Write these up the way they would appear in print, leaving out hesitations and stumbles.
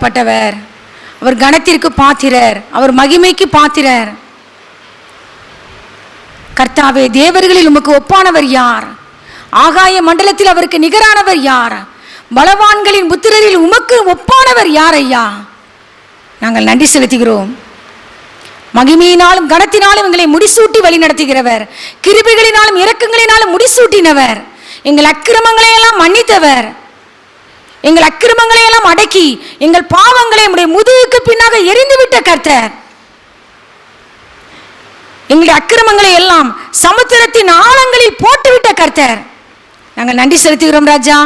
பட்டவர், அவர் கனத்திற்கு பாத்திரர், அவர் மகிமைக்கு பாத்திரர். கர்த்தாவே, தேவர்களில் உமக்கு ஒப்பானவர் யார்? ஆகாய மண்டலத்தில் அவருக்கு நிகரானவர் யார்? பலவான்களின் புத்திரரில் உமக்கு ஒப்பானவர் யார் ஐயா? நாங்கள் நன்றி செலுத்துகிறோம். மகிமையினாலும் கனத்தினாலும் எங்களை முடிசூட்டி வழி நடத்துகிறவர், கிருபைகளினாலும் இரக்கங்களினாலும் முடிசூட்டினவர், எங்கள் அக்கிரமங்களை எல்லாம் மன்னித்தவர், எங்கள் அக்கிரமங்களை எல்லாம் அடக்கி எங்கள் பாவங்களை உம்முடைய முதுகுக்கு பின்னாக எரிந்துவிட்ட கர்த்தர், எங்களுடைய அக்கிரமங்களை எல்லாம் சமுத்திரத்தின் ஆழங்களில் போட்டுவிட்ட கர்த்தர். நாங்கள் நன்றி செலுத்துகிறோம் ராஜா.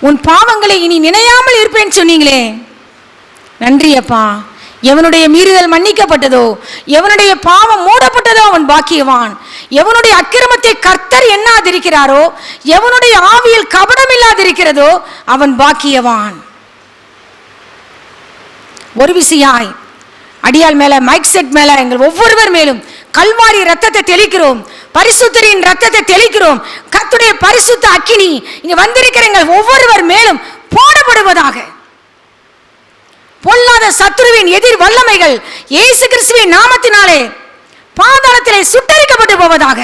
உன் பாவங்களை இனி நினையாமல் இருப்பேன்னு சொன்னீங்களே, நன்றி அப்பா. எவனுடைய மீறுதல் மன்னிக்கப்பட்டதோ, எவனுடைய பாவம் மூடப்பட்டதோ அவன் பாக்கியவான். எவனுடைய அக்கிரமத்தை கர்த்தர் எண்ணாதிருக்கிறாரோ, எவனுடைய ஆவியில் கபடம் இல்லாதிருக்கிறதோ அவன் பாக்கியவான். ஒரு விசையாய் அடியால் மேல, மைக் செட் மேல, எங்கள் ஒவ்வொருவர் மேலும் கல்வாரி ரத்தத்தை தெளிக்கிறோம், பரிசுத்தரின் ரத்தத்தை தெளிக்கிறோம். கர்த்தருடைய பரிசுத்த அக்கினி இங்க வந்திருக்கிற எங்கள் ஒவ்வொருவர் மேலும் போடப்படுவதாக. பொல்லாத சத்துருவின் எதிர் வல்லமைகள் இயேசு கிறிஸ்துவின் நாமத்தினாலே பாதாளத்திலே சுட்டரிக்கப்பட்டு போவதாக.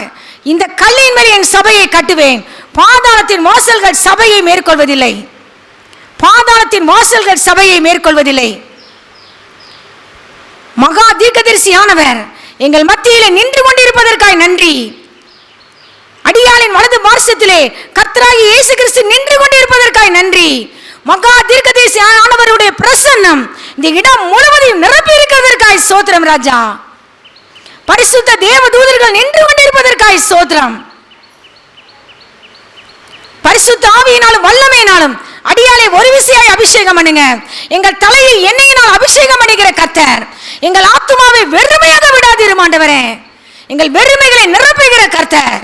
இந்த கல்லின் மேல் என் சபையை கட்டுவேன். பாதாளத்தின் வாசல்கள் சபையை மேற்கொள்வதில்லை, பாதாளத்தின் வாசல்கள் சபையை மேற்கொள்வதில்லை. மகா தீர்க்கதரிசியானவர் எங்கள் மத்தியிலே நின்று கொண்டிருப்பதற்காய் நன்றி. அடியாளின் வலது பார்சத்திலே கர்த்தராகிய இயேசு கிறிஸ்து நின்று கொண்டிருப்பதற்காய் நன்றி. மகா தீர்க்கதரிசியானவருடைய பிரசன்னம் இந்த இடம் முழுவதையும் நிரப்பி இருக்கிறதற்காய் ஸ்தோத்திரம் ராஜா. பரிசுத்த தேவ தூதர்கள் நின்று கொண்டிருப்பதற்காய் ஸ்தோத்திரம். பரிசுத்த ஆவியினாலும் வல்லமையினாலும் அடியாளை ஒரு விசையாய் அபிஷேகம் பண்ணுங்க. எங்கள் தலையில் எண்ணெயினால் அபிஷேகம் பண்ணுகிற கர்த்தர் எங்கள் ஆத்துமாவை வெறுமையாக விடாதிரும் ஆண்டவரே. எங்கள் வெறுமைகளை நிரப்புகிற கர்த்தர்,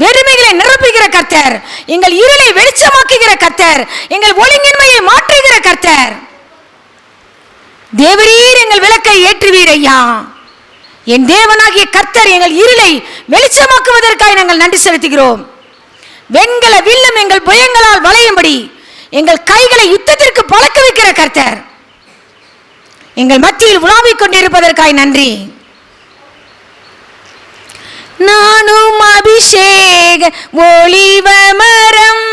வெறுமைகளை நிரப்புகிற கர்த்தர், எங்கள் இருளை வெளிச்சமாக்குகிற கர்த்தர், எங்கள் ஒழுங்கின்மையை மாற்றுகிற கர்த்தர். தேவரீர் எங்கள் விளக்கை ஏற்றுவீர் ஐயா. என் தேவனாகிய கர்த்தர் எங்கள் இருளை வெளிச்சமாக்குவதற்காக நாங்கள் நன்றி செலுத்துகிறோம். வெண்கல வில்லம் எங்கள் புயங்களால் வளையும்படி எங்கள் கைகளை யுத்தத்திற்கு பழக்க வைக்கிற கர்த்தர் எங்கள் மத்தியில் உலாவிக் கொண்டிருப்பதற்காக நன்றி. நானும் அபிஷேக ஒளிவ மரம்,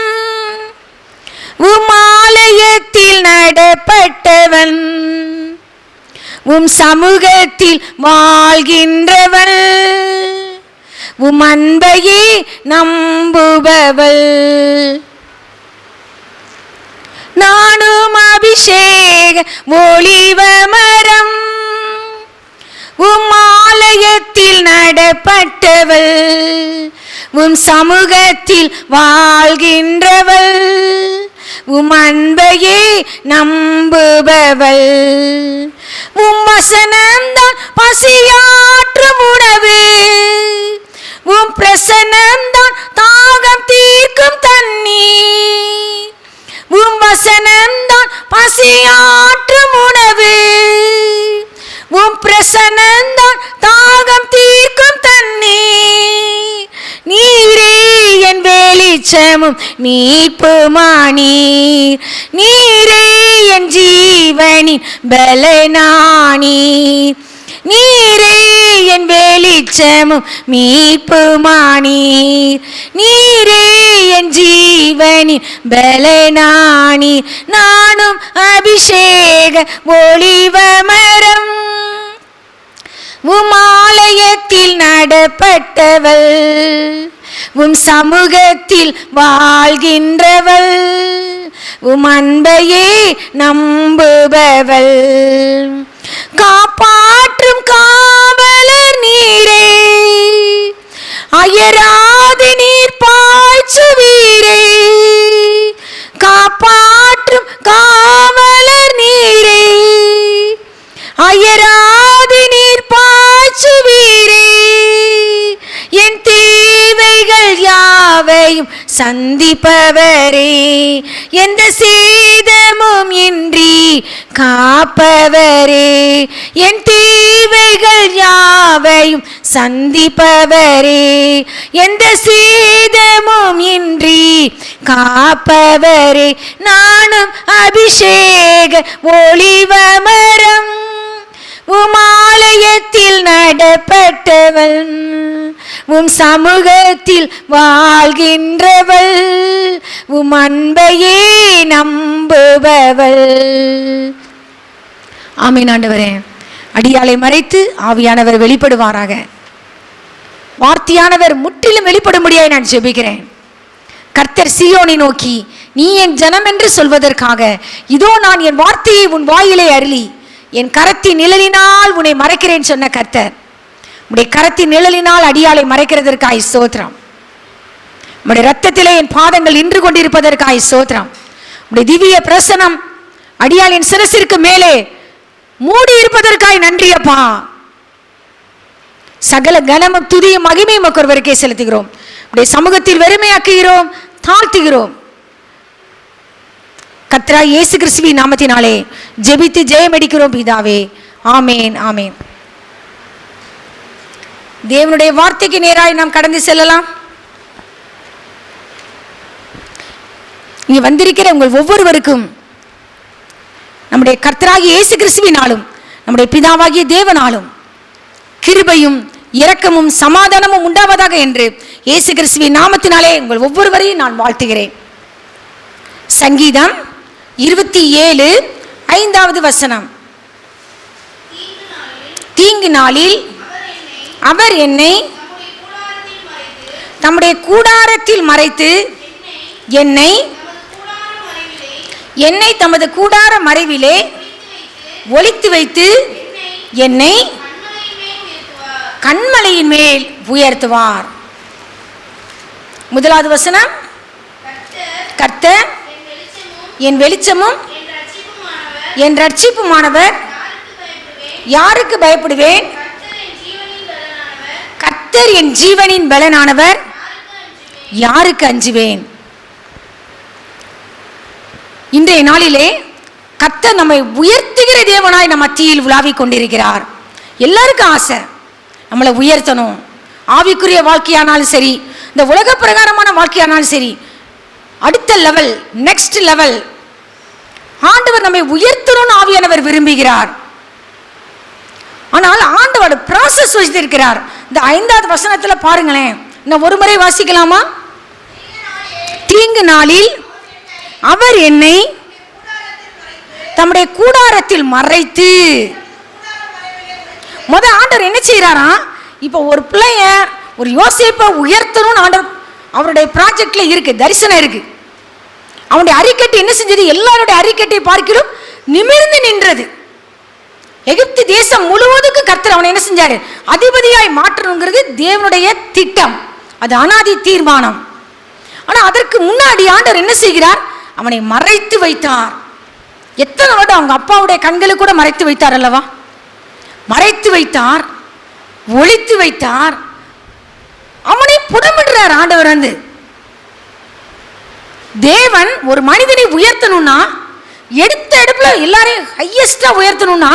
உமாலயத்தில் நடப்பட்டவன், உம் சமூகத்தில் வாழ்கின்றவள், உம் அன்பையே நம்புபவள். நானும் அபிஷேக ஒளிவ மரம், உம் ஆலயத்தில் நடப்பட்டவள், உம் சமூகத்தில் வாழ்கின்றவள், உம் அன்பையே நம்புபவள். உம் வசனம்தான் பசியாற்றும் உணவு, உம் பிரசனம்தான் தாகம் தீர்க்கும் தண்ணீர். உம் வசனம்தான் பசியாற்றும் உணவு, உம் பிரசனம்தான் தாகம் தீர்க்கும் தண்ணீர். நீரே என் வெளிச்சமும் மீட்புமானீர், நீரே என் ஜீவனின் பலனானீர், நீரே என் வெளிச்சமும் மீட்புமானீர், நீரே என் ஜீவனின் பலனானீர். நானும் அபிஷேக ஒளிவ மரம், உம் ஆலயத்தில் நடப்பட்டவள், உம் சமூகத்தில் வாழ்கின்றவள், உம் அன்பையே நம்புபவள். காப்பாற்றும் காவலர் நீரே, அயராது நீர் பாய்ச்சுவீரே. காப்பாற்றும் காவலர் நீரே, அயராது நீர் பாய்ச்சுவீரே. என் தேவைகள் யாவையும் சந்திப்பவரே, எந்த சேதமும் இன்றி காப்பவரே, என் தேவைகள் யாவையும் சந்திப்பவரே, எந்த சேதமும் இன்றி காப்பவரே, நானும் அபிஷேக ஒளிவமரம், உமாலயத்தில் நடப்பட்டவள், உம் சமூகத்தில் வாழ்கின்றவள், உம் அன்பையே நம்புபவள். ஆமென். ஆண்டவரே, அடியாளை மறைத்து ஆவியானவர் வெளிப்படுவாராக. வார்த்தையானவர் முற்றிலும் வெளிப்படும்படியாய் நான் ஜெபிக்கிறேன். கர்த்தர் சீயோனை நோக்கி, நீ என் ஜனம் என்று சொல்வதற்காக இதோ நான் என் வார்த்தையை உன் வாயிலே அருளி என் கரத்தின் நிழலினால் உன்னை மறைக்கிறேன் சொன்ன கர்த்தர், உடைய கரத்தின் நிழலினால் அடியாளை மறைக்கிறதற்காய் ஸ்தோத்திரம். உடைய ரத்தத்திலே என் பாதங்கள் நின்று கொண்டிருப்பதற்காய் ஸ்தோத்திரம். உடைய திவ்ய பிரசனம் அடியாளின் சிரசிற்கு மேலே மூடி இருப்பதற்காய் நன்றியப்பா. சகல கனமும் துதியும் மகிமையும் ஒருவருக்கே செலுத்துகிறோம். உடைய சமூகத்தில் வெறுமையாக்குகிறோம், தாழ்த்துகிறோம். கர்த்தராகிய இயேசு கிறிஸ்துவின் நாமத்தினாலே ஜெபித்து ஜெயம் எடுக்கிறோம் பிதாவே. ஆமேன், ஆமேன். தேவனுடைய வார்த்தைக்கு நேராய் நாம் கடந்து செல்லலாம். இங்க வந்திருக்கிற உங்கள் ஒவ்வொருவருக்கும் நம்முடைய கர்த்தராகிய இயேசு கிறிஸ்துவினாலும் நம்முடைய பிதாவாகிய தேவனாலும் கிருபையும் இரக்கமும் சமாதானமும் உண்டாவதாக என்று இயேசு கிறிஸ்துவின் நாமத்தினாலே உங்கள் ஒவ்வொருவரையும் நான் வாழ்த்துகிறேன். சங்கீதம் 27:5 தீங்கு நாளில் அவர் என்னை தம்முடைய கூடாரத்தில் மறைத்து என்னை தமது கூடார மறைவிலே ஒளித்து வைத்து என்னை கன்மலையின் மேல் உயர்த்துவார். முதலாவது வசனம், கர்த்தர் என் வெளிச்சமும் என் ரட்சிப்புமானவர், யாருக்கு பயப்படுவேன்? கர்த்தர் என் ஜீவனின் பலனானவர், யாருக்கு அஞ்சுவேன்? இன்றைய நாளிலே கர்த்தர் நம்மை உயர்த்துகிற தேவனாய் நம் மத்தியில் உலாவிக் கொண்டிருக்கிறார். எல்லாருக்கும் ஆசை நம்மளை உயர்த்தணும். ஆவிக்குரிய வாழ்க்கையானாலும் சரி, இந்த உலக பிரகாரமான வாழ்க்கையானாலும் சரி, அடுத்த லெவல், நெக்ஸ்ட் லெவல் ஆண்டவர் நம்மை உயர்த்தணும்னு ஆவியானவர் விரும்புகிறார். ஆனால் ஆண்டவர் ப்ராசஸ் வச்சிருக்கிறார். இந்த 5வது வசனத்தில் பாருங்களேன், இன்னும் ஒரு முறை வாசிக்கலாமா? தீங்கு நாளில் அவர் என்னை தம்முடைய கூடாரத்தில் மறைத்து. ஆண்டவர் என்ன செய்யறாரா? இப்போ ஒரு பிள்ளைய, ஒரு யோசேப்பை உயர்த்தணும்னு ஆண்டவர் அவருடைய ப்ராஜெக்ட்ல இருக்கு, தரிசனம் இருக்கு. அவனுடைய அறிக்கை என்ன செஞ்சது? எல்லாருடைய அறிக்கை பார்க்கிறோம் நிமிர்ந்து நின்றது. எகிப்து தேசம் முழுவதுக்கு கர்த்தர் அவனை என்ன செஞ்சாரு? அதிபதியாய் மாற்றணுங்கிறது தேவனுடைய திட்டம், அது அனாதி தீர்மானம். ஆனா அதற்கு முன்னாடி ஆண்டவர் என்ன செய்கிறார்? அவனை மறைத்து வைத்தார். எத்தனை வருடம் அவங்க அப்பாவுடைய கண்களை கூட மறைத்து வைத்தார் அல்லவா? மறைத்து வைத்தார், ஒளித்து வைத்தார். அவனை புடமிடுறார் ஆண்டவர். வந்து தேவன் ஒரு மனிதனை உயர்த்தணும்னா, எடுத்த எடுப்புல எல்லாரையும் ஹையஸ்டா உயர்த்தணும்னா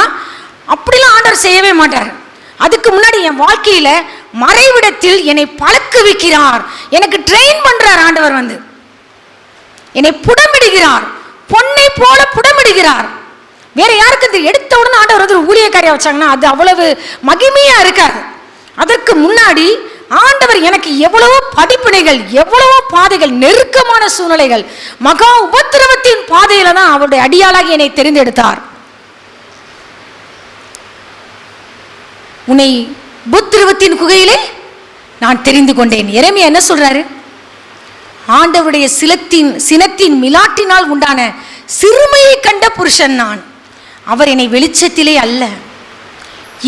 அப்படிலாம் ஆண்டவர் செய்யவே மாட்டார். அதுக்கு முன்னாடி என் வாழ்க்கையில மறைவிடத்தில் என்னை பழக்க வைக்கிறார், எனக்கு ட்ரெயின் பண்றார் ஆண்டவர். வந்து என்னை புடமிடுகிறார், பொன்னை போல புடமிடுகிறார். வேற யாருக்கு இந்த எடுத்த உடனே ஆண்டவர் வந்து ஊழியக்காரியா வச்சாங்கன்னா அது அவ்வளவு மகிமையா இருக்காது. அதற்கு முன்னாடி ஆண்டவர் எனக்கு எவ்வளவோ படிப்பினைகள், எவ்வளவோ பாதைகள், நெருக்கமான சூழ்நிலைகள், மகா உபத்திரவத்தின் பாதையில தான் அவருடைய அடியாளாகி என்னை தெரிந்தெடுத்தார். உன்னை உபத்திரவத்தின் குகையிலே நான் தெரிந்து கொண்டேன். எரேமியா என்ன சொல்றாரு? ஆண்டவருடைய சினத்தின் மிலாட்டினால் உண்டான சிறுமையை கண்ட புருஷன் நான். அவர் என்னை வெளிச்சத்திலே அல்ல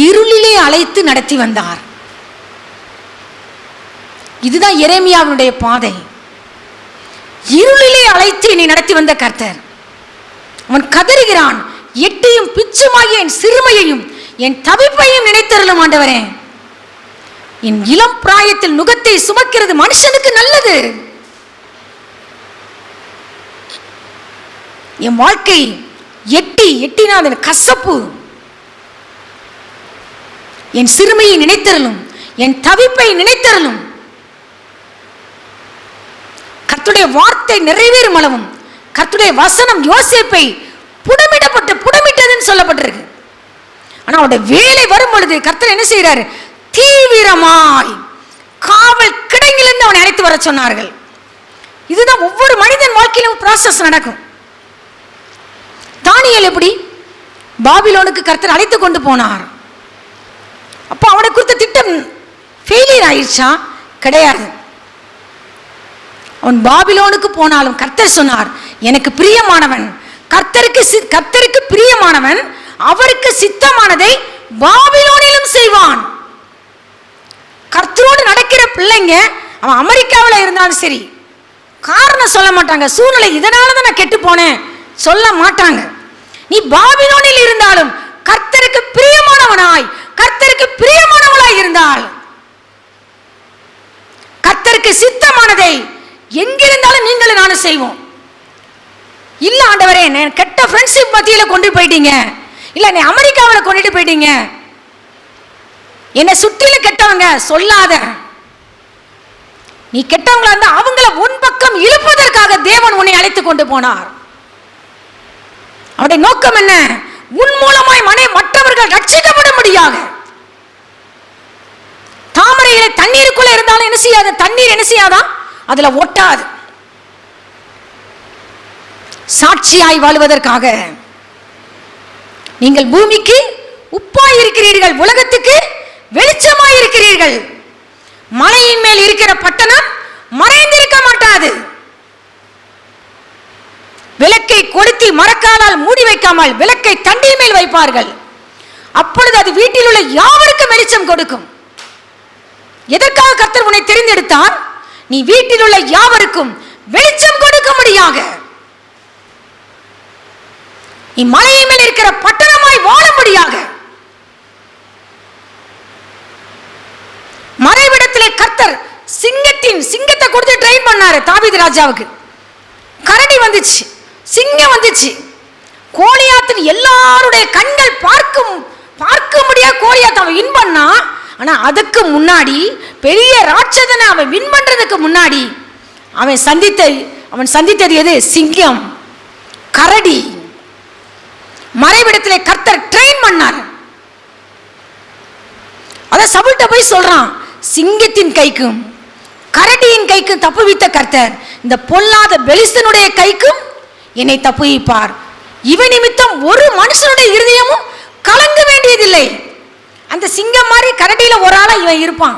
இருளிலே அழைத்து நடத்தி வந்தார். இதுதான் எரேமியாவுடைய பாதை. இருளிலே அழைத்து என்னை நடத்தி வந்த கர்த்தர். அவன் கதறுகிறான், எட்டியும் பிச்சுமாகிய என் சிறுமையையும் என் தவிப்பையும் நினைத்தருளும் ஆண்டவரே. என் இளம் பிராயத்தில் நுகத்தை சுமக்கிறது மனுஷனுக்கு நல்லது. என் வாழ்க்கை எட்டினா அதன் கசப்பு. என் சிறுமையை நினைத்தரலும், என் தவிப்பை நினைத்தரலும். கர்த்தருடைய வார்த்தை நிறைவேறும் அளவும் கர்த்தருடைய வசனம் யோசேப்பை புடமிட்டதுன்னு சொல்லப்பட்டிருக்கு. ஆனா அவருடைய வேலை வரும் பொழுது கர்த்தர் என்ன செய்யறாரு? தீவிரமாய் காவல் கிடங்கிலிருந்து அவனை அழைத்து வர சொன்னார்கள். இதுதான் ஒவ்வொரு மனிதன் வாழ்க்கையிலும் ப்ராசஸ் நடக்கும். தானியேல் எப்படி பாபிலோனுக்கு கர்த்தர் அழைத்து கொண்டு போனார். அப்போ அவனை குறித்த திட்டம் ஃபெயிலியர் ஆயிடுச்சா? கிடையாது. அவன் பாபிலோனுக்கு போனாலும் கர்த்தர் சொன்னார், எனக்கு பிரியமானவன், கர்த்தருக்கு பிரியமானவன் அவருக்கு சித்தமானதை பாபிலோனிலும் செய்வான். கர்த்தரோடு நடக்கிற பிள்ளைங்க அவன் அமெரிக்காவில் இருந்தாலும் சரி, காரணம் சொல்ல மாட்டாங்க. சூழ்நிலை இதனால தான் நான் கெட்டு போனேன் சொல்ல மாட்டாங்க. நீ பாபிலோனில் இருந்தாலும் கர்த்தருக்கு பிரியமானவனாய், கர்த்தருக்கு பிரியமானவளாய் இருந்தால், கர்த்தருக்கு சித்தமானதை எங்கிருந்தாலும் நீங்களும் நானும் செய்வோம். இல்ல ஆண்டவரே, கெட்ட ஃப்ரெண்ட்ஷிப் மத்தியில கொண்டு போயிட்டீங்க, இல்ல நீ அமெரிக்காவில் கொண்டுட்டு போயிட்டீங்க, என்னை சுற்றிலும் கெட்டவங்க சொல்லாத. நீ கெட்டவங்களா இருந்தா அவங்கள உன் பக்கம் இழுப்பதற்காக தேவன் உன்னை அழைத்து கொண்டு போனார். அவருடைய நோக்கம் என்ன? உன் மூலமாய் மற்றவர்கள் ரட்சிக்கப்பட முடியாக. தாமரையில தண்ணீருக்குள்ள இருந்தாலும் என்ன செய்யாது? தண்ணீர் என்ன செய்யாதான்? அதுல ஒட்டாது. சாட்சியாய் வாழ்வதற்காக நீங்கள் பூமிக்கு உப்பாய் இருக்கிறீர்கள், உலகத்துக்கு வெளிச்சமாய் இருக்கிறீர்கள். மலையின் மேல் இருக்கிற பட்டணம் மறைந்திருக்க மாட்டாது. விளக்கை கொளுத்தி மரக்காலால் மூடி வைக்காமல் விளக்கை தண்ணீர் மேல் வைப்பார்கள். அப்பொழுது அது வீட்டில் உள்ள யாவருக்கும் வெளிச்சம் கொடுக்கும். எதற்காக கர்த்தர் உன்னை தெரிந்தெடுத்தார்? நீ வீட்டில் உள்ள யாவருக்கும் வெளிச்சம் கொடுக்கும்படியாக. நீ மலையின் மேல் இருக்கிற பட்டணமாய் வாழும்படியாக. மறைவிடத்திலே கர்த்தர் சிங்கத்தை கொடுத்து ட்ரெயின் பண்ணாரு தாவீது ராஜாவுக்கு. கரடி வந்துச்சு, சிங்கம் வந்துச்சு. கோலியாத்தின் எல்லாருடைய கண்கள் பார்க்க முடியாத கோலியாத் அவன் வின் பண்ணா. ஆனா அதுக்கு முன்னாடி பெரிய ராட்சதனை அவன் வின் பண்றதுக்கு முன்னாடி அவன் சந்தித்தது எது? சிங்கம், கரடி. மறைவிடத்திலே கர்த்தர் ட்ரெயின் பண்ணார். அத சவுல்ட்ட போய் சொல்றான், சிங்கத்தின் கைக்கும் கரடியின் கைக்கும் தப்புவித்த கர்த்தர் இந்த பொல்லாத பெலிஸ்தனுடைய கைக்கும் என்னை தப்புவிப்பார். இவன் நிமித்தம் ஒரு மனுஷனுடைய இருதயமும் கலங்க வேண்டியதில்லை. அந்த சிங்கம் மாதிரி கரடியில ஒரு ஆளா இவன் இருப்பான்.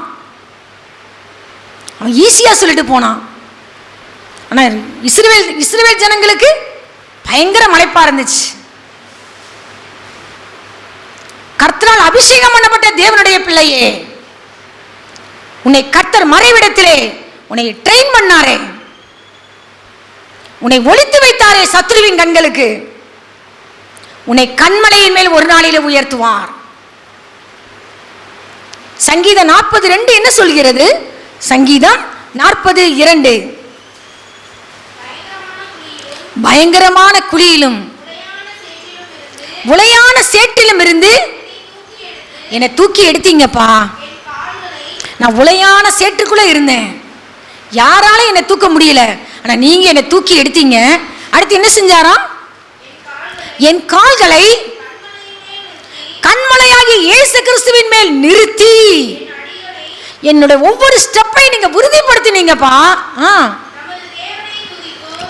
அவன் ஈஸியா சொல்லிட்டு போனான். ஆனா இஸ்ரவேல் ஜனங்களுக்கு பயங்கர மலைப்பா இருந்துச்சு. கர்த்தரால் அபிஷேகம் பண்ணப்பட்ட தேவனுடைய பிள்ளையே, உன்னை கர்த்தர் மறைவிடத்திலே உன்னை ட்ரெயின் பண்ணாரே, உன்னை ஒளித்து வைத்தாரே சத்ருவின் கண்களுக்கு, உன்னை கண்மலையின் மேல் ஒரு நாளிலே உயர்த்துவார். சங்கீதம் 40:2 என்ன சொல்கிறது? சங்கீதம் 40:2, பயங்கரமான குழியிலும் உளையான சேற்றிலும் இருந்து என்னை தூக்கி எடுத்தீங்கப்பா. நான் உளையான சேற்றுக்குள்ள இருந்தேன், யாராலும் என்னை தூக்க முடியல, ஆனா நீங்க என்னை தூக்கி எடுத்தீங்க. அடுத்து என்ன செஞ்சாராம்? என் கால்களை கண்மலையாகி இயேசு கிறிஸ்துவின் மேல் நிறுத்தி என்னுடைய ஒவ்வொரு ஸ்டெப்பை நீங்க உறுதிப்படுத்தினீங்கப்பா.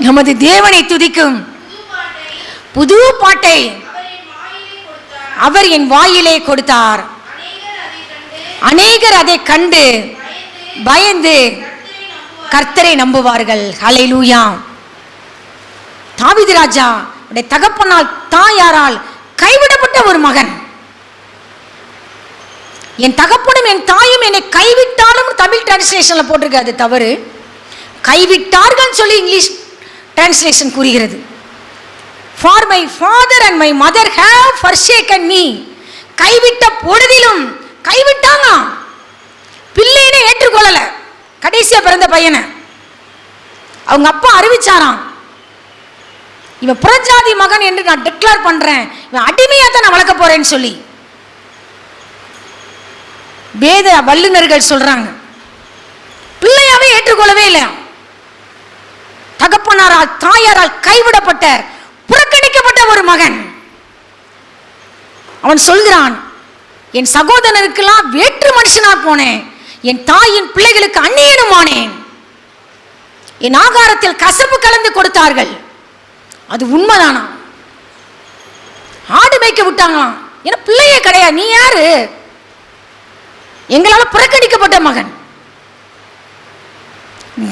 நமது தேவனை துதிக்கும் புது பாட்டை அவர் என் வாயிலே கொடுத்தார். அநேகர் அதை கண்டு பயந்து கர்த்தரை நம்புவார்கள். ஹல்லேலூயா. தாவீது ராஜா தகப்பனால் தாயாரால் கைவிடப்பட்ட ஒரு மகன். என் தகப்பனும் என் தாயும் என்னை கைவிட்டாலும் தமிழ் டிரான்ஸ்லேஷன்ல போட்டிருக்கு, அது தவறு. கைவிட்டார்கள் சொல்லி இங்கிலீஷ் டிரான்ஸ்லேஷன் கூறுகிறது. For my father and my mother have forsaken me. கைவிட்ட பொழுதிலும் கைவிட்டாங்க. பிள்ளையினை ஏற்றுக்கொள்ளல. கடைசியா பிறந்த பையனை அவங்க அப்பா அறிவிச்சாராம், இவன் புறஜாதி மகன் என்று நான் டிக்ளேர் பண்றேன், இவன் அடிமையா தான் நான் வளர்க்க போறேன்னு சொல்லி வேத வல்லுநர்கள் சொல்றாங்க. பிள்ளையாவே ஏற்றுக்கொள்ளவே இல்லை. தகப்பனாரால் தாயாரால் கைவிடப்பட்ட புறக்கணிக்கப்பட்ட ஒரு மகன். அவன் சொல்கிறான், என் சகோதரனுக்கெல்லாம் வேற்று மனுஷனா போனேன், என் தாயின் பிள்ளைகளுக்கு அந்நியனுமானேன், என் ஆகாரத்தில் கசப்பு கலந்து கொடுத்தார்கள். அது உண்மைதானா? ஆடு மேய்க்க விட்டாங்களாம். ஏன்னா பிள்ளையே கிடையாது, நீ யாரு? எங்களால் புறக்கணிக்கப்பட்ட மகன்.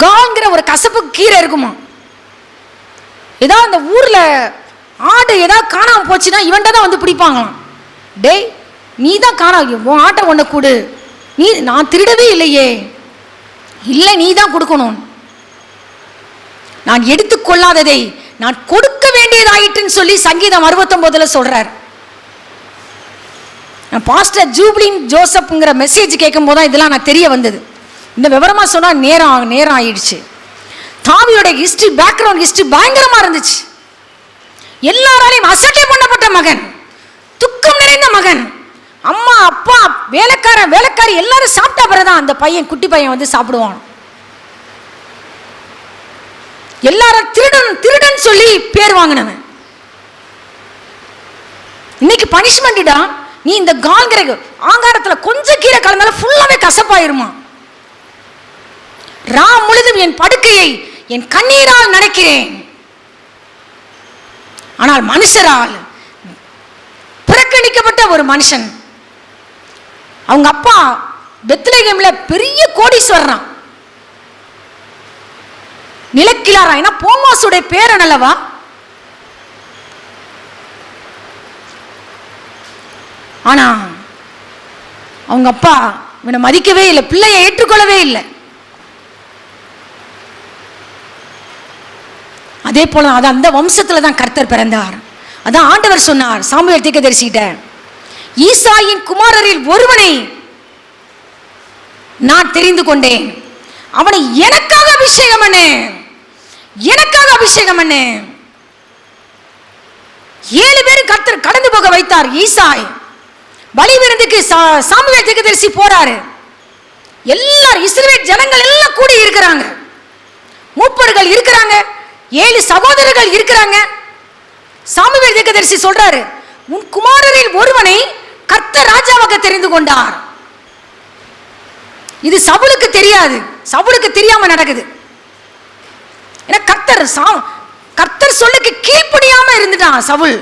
காங்கிற ஒரு கசப்பு கீரை இருக்குமா? ஏதாவது அந்த ஊர்ல ஆடு ஏதாவது காணாம போச்சுன்னா இவன்ட தான் வந்து பிடிப்பாங்களாம். டேய், நீ தான் காணாம, உன் ஆட்டை ஒன்றை கொடு. நீ, நான் திருடவே இல்லையே. இல்லை, நீ தான் கொடுக்கணும். நான் எடுத்துக்கொள்ளாததை நான் கொடுக்க வேண்டியதாயிட்டுன்னு சொல்லி சங்கீதம் 69 சொல்றார். நான் பாஸ்டர் ஜூப்ளின் ஜோசப்ங்கிற மெசேஜ் கேட்கும் போது தான் இதெல்லாம் நான் தெரிய வந்தது. இந்த விவரமா சொன்னா நேரம் ஆயிடுச்சு. தாவியோட ஹிஸ்டரி, பேக்ரவுண்ட் ஹிஸ்டரி பயங்கரமா இருந்துச்சு. எல்லாராலையும் அசட்டை பண்ணப்பட்ட மகன், துக்கம் நிறைந்த மகன். அம்மா, அப்பா, வேலைக்காரி எல்லாரும் சாப்பிட்டா பிறகுதான் அந்த பையன், குட்டி பையன் வந்து சாப்பிடுவான். எல்லாரும் திருடன் சொல்லி பேர் வாங்கினவன். இன்னைக்கு பனிஷ்மெண்ட்டா, நீ இந்த காங்கிற ஆங்காரத்துல கொஞ்சம் கீரை கலந்தாலும் ஃபுல்லாவே கசப்பாயிருமா. ராம் முழுதும் என் படுக்கையை என் கண்ணீரால் நினைக்கிறேன். ஆனால் மனுஷரால் புறக்கணிக்கப்பட்ட ஒரு மனுஷன். அவங்க அப்பா பெத்லகேம்ல பெரிய கோடீஸ்வரன், நிலக்கிழாரா. ஏன்னா போமாசுடைய பேரன் அல்லவா. ஆனா அவங்க அப்பா இவனை மதிக்கவே இல்லை, பிள்ளையை ஏற்றுக்கொள்ளவே இல்லை. அதே போல அது அந்த வம்சத்துல தான் கர்த்தர் பிறந்தார். அதான் ஆண்டவர் சொன்னார் சாமுவேல் தீர்க்கதரிசிகிட்ட, ஈசாயின் குமாரரில் ஒருவனை நான் தெரிந்து கொண்டேன், அவனை எனக்காக அபிஷேகம் பண்ணு, எனக்காக அபிஷேகம் பண்ணு. 7 பேரும் கர்த்தர் கடந்து போக வைத்தார். ஈசாய் பலி விருந்துக்கு சாமுவேல் தீர்க்கதரிசி போறாரு. எல்லாரும் இஸ்ரவேல் ஜனங்கள் எல்லாம் கூடி இருக்கிறாங்க, மூப்பர்கள் இருக்கிறாங்க, 7 சகோதரர்கள் இருக்கிறாங்க. சாமுவேல் தீர்க்கதரிசி சொல்றாரு, உன் குமாரரில் ஒருவனை கர்த்தர் ராஜாவாக தெரிந்து கொண்டார். இது சவுலுக்கு தெரியாது, சவுலுக்கு தெரியாம நடக்குது. ஏன்னா கர்த்தர் சொல்லுக்கு கீழ்ப்படியாம இருந்துட்டான் சவுல்.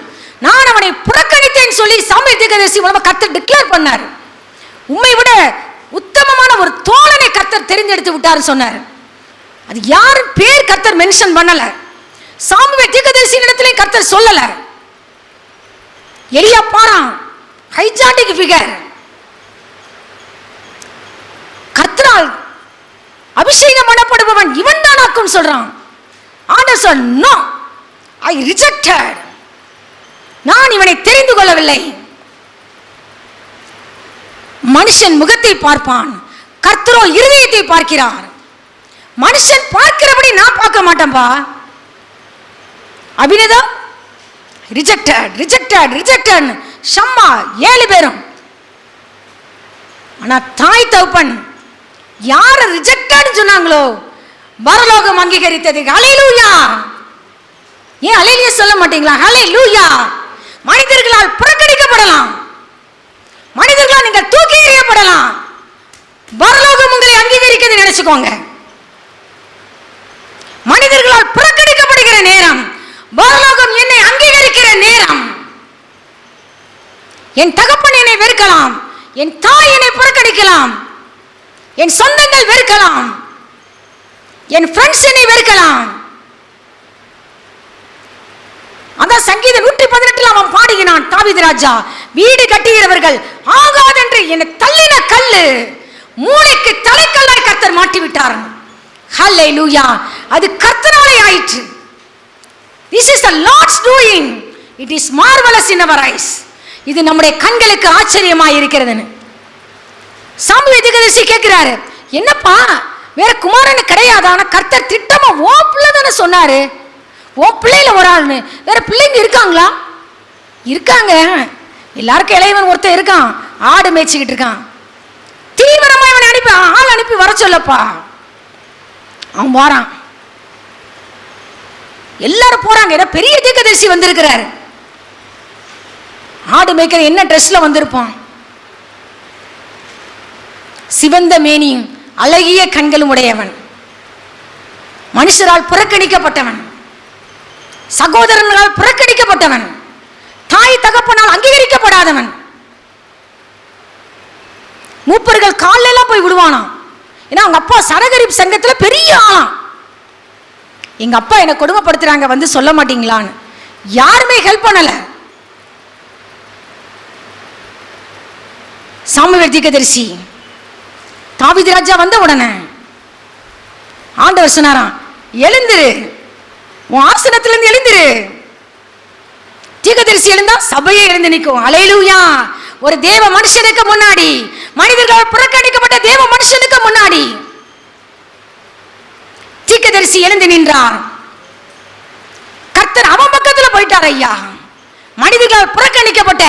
நான் அவனை புறக்கணித்தேன் சொல்லி சாமுவேல் தீர்க்கதரிசி மூலமா கர்த்தர் டிக்ளேர் பண்ணார். உம்மை விட உத்தமமான ஒரு தோழனை கர்த்தர் தெரிந்தெடுத்து விட்டாரு சொன்னார். அது யாரு பேர் கர்த்தர் மென்ஷன் பண்ணல. சாமுவேல் தீர்க்கதரிசி இடத்திலே கர்த்தர் சொல்லல. எலியா பாரான் ஹைஜாண்டிக் ஃபிகர், கர்த்தரால் அபிஷேகம் பண்ணப்படுபவன் இவன் தான் ஆக்கும் சொல்றான். ஆண்டவர் சொல், நோ, ஐ ரிஜெக்டட். நான் இவனை தெரிந்து கொள்ளவில்லை. மனுஷன் முகத்தை பார்ப்பான், கர்த்தரோ இருதயத்தை பார்க்கிறார். மனுஷன் பார்க்கிறபடி நான் பார்க்க மாட்டேன்பா. அபிநதா ரிஜெக்டட் ரிஜெக்டட் ரிஜெக்டட், ஷம்மா 7 பேரும். ஆனா தாய் தகப்பன் யார ரிஜெக்டட் சொன்னாங்களோ பரலோகம் அங்கீகரித்தது. ஹல்லேலூயா. ஏன் ஹல்லேலூயா சொல்ல மாட்டீங்களா? ஹல்லேலூயா. மனிதர்களால் புறக்கணிக்கப்படலாம், மனிதர்களால் நீங்கள் தூக்கி எறியப்படலாம், பரலோகம் உங்களை அங்கீகரிக்கிறது நினைச்சுக்கோங்க. மனிதர்களால் புறக்கணிக்கப்படுகிற நேரம் பரலோகம் என்னை அங்கீகரிக்கிற நேரம். என் தகப்பன் என்னை வெறுக்கலாம், என் தாய் என்னை புறக்கணிக்கலாம், என் சொந்தங்கள் வெறுக்கலாம், என் ஃப்ரெண்ட்ஸ் என்னை வெறுக்கலாம். அதான் சங்கீதம் 118 அவன் பாடுகிறான், தாவீது ராஜா, வீடு கட்டுகிறவர்கள் ஆகாதென்று என்னை தள்ளின கல்லு மூளைக்கு தலைக்கல்லாய் கர்த்தர் மாட்டி விட்டார். ஹல்லேலூயா. அது கர்த்தராலே ஆயிற்று. This is the Lord's doing. It is marvelous in our eyes. இது நம்முடைய கண்களுக்கு ஆச்சரியமாய் இருக்கிறதுன்னு சாமுவேல் தீர்க்கதரிசி கேட்கிறாரு, என்னப்பா வேற குமாரன் கிடையாது, ஆனா கர்த்தர் திட்டமா ஓப்புல தானே சொன்னாரு, ஓ பிள்ளையில ஒரு ஆள்னு வேற பிள்ளைங்க இருக்காங்களா? இருக்காங்க. எல்லாருக்கும் இளையவன் ஒருத்தர் இருக்கான், ஆடு மேய்ச்சிக்கிட்டு இருக்கான். தீவிரமா இவனை அனுப்பி ஆள் அனுப்பி வர சொல்லப்பா. அவன் போறான், எல்லாரும் போறாங்க. ஏன்னா பெரிய தீர்க்கதரிசி வந்திருக்கிறாரு. ஆடு மேய்க்கிற என்ன ட்ரெஸ்ல வந்திருப்பான்? சிவந்த மேனியும் அழகிய கண்களும் உடையவன், மனுஷரால் புறக்கணிக்கப்பட்டவன், சகோதரர்களால் புறக்கணிக்கப்பட்டவன், தாய் தகப்பனால் அங்கீகரிக்கப்படாதவன். மூப்பர்கள் காலில் எல்லாம் போய் விடுவானாம். ஏன்னா அவங்க அப்பா சரகரிப் சங்கத்தில் பெரிய ஆளாம். எங்க அப்பா என்னை கொடுமைப்படுத்துறாங்க, வந்து சொல்ல மாட்டீங்களான்னு. யாருமே ஹெல்ப் பண்ணல. சாமுவேல் தீர்க்கதரிசி தாவீது ராஜா வந்த உடனே ஆண்டவர் சொன்னாராம், எழுந்திரு, உன் ஆசனத்திலிருந்து எழுந்திரு. தீர்க்கதரிசி எழுந்தா சபையே எழுந்து நிற்கும். அல்லேலூயா. ஒரு தேவ மனுஷனுக்கு முன்னாடி, மனிதர்கள் புறக்கணிக்கப்பட்ட தேவ மனுஷனுக்கு முன்னாடி தீர்க்கதரிசி எழுந்து நின்றார். கர்த்தர் அவன் பக்கத்துல போயிட்டார். ஐயா, மனிதர்கள் புறக்கணிக்கப்பட்ட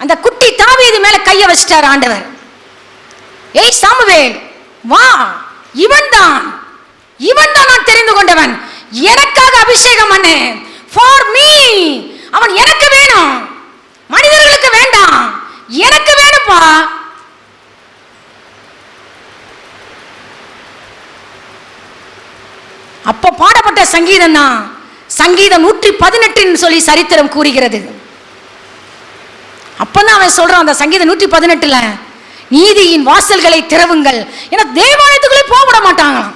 அந்த குட்டி தாவீது மேல கைய வச்சிட்டார் ஆண்டவர். ஏய் சாமுவேல், வா, இவன் தான் நான் தெரிந்து கொண்டவன், எனக்காக அபிஷேகம் பண்ணு. For me. அவன் எனக்கு வேணும், மனிதர்களுக்கு வேண்டாம், எனக்கு வேணும்பா. அப்ப பாடப்பட்ட சங்கீதம் தான் சங்கீதம் 118 சொல்லி சரித்திரம் கூறுகிறது. அப்பதான் அவன் சொல்றான், அந்த சங்கீதம் 118 நீதியின் வாசல்களை திறவுங்கள். ஏன்னா தேவாலயத்துக்குள்ளே போக விட மாட்டாங்களாம்.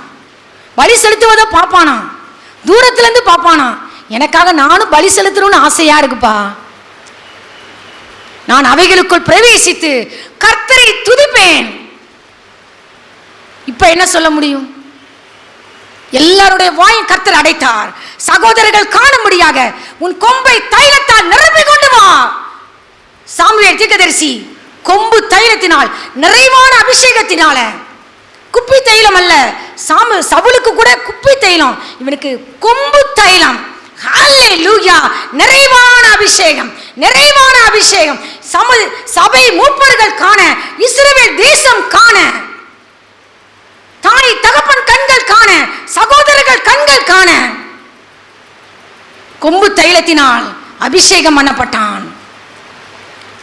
பலி செலுத்துவதை பார்ப்பானா, தூரத்துல இருந்து பார்ப்பானா. எனக்காக நானும் பலி செலுத்தணும்னு ஆசையா இருக்குப்பா. நான் அவைகளுக்குள் பிரவேசித்து கர்த்தரை துதிப்பேன். இப்ப என்ன சொல்ல முடியும்? எல்லாருடைய வாயும் கர்த்தர் அடைத்தார். சகோதரர்கள் காணும்படியாக உன் கொம்பை தைலத்தால் நிரப்பி கொண்டு வா. சாமுவேல் தீர்க்கதரிசி கொம்பு தைலத்தினால், நிறைவான அபிஷேகத்தினால, குப்பி தைலம் அல்ல, சவுலுக்கு கூட குப்பி தைலம், இவனுக்கு கொம்பு தைலம். ஹல்லேலூயா. நிறைவான அபிஷேகம், நிறைவான அபிஷேகம். சபை மூப்பர்கள் காண, இஸ்ரவேல் தேசம் காண, தாய் தகப்பன் கண்கள் காண, சகோதரர்கள் கண்கள் காண, கொம்பு தைலத்தினால் அபிஷேகம் பண்ணப்பட்டான்.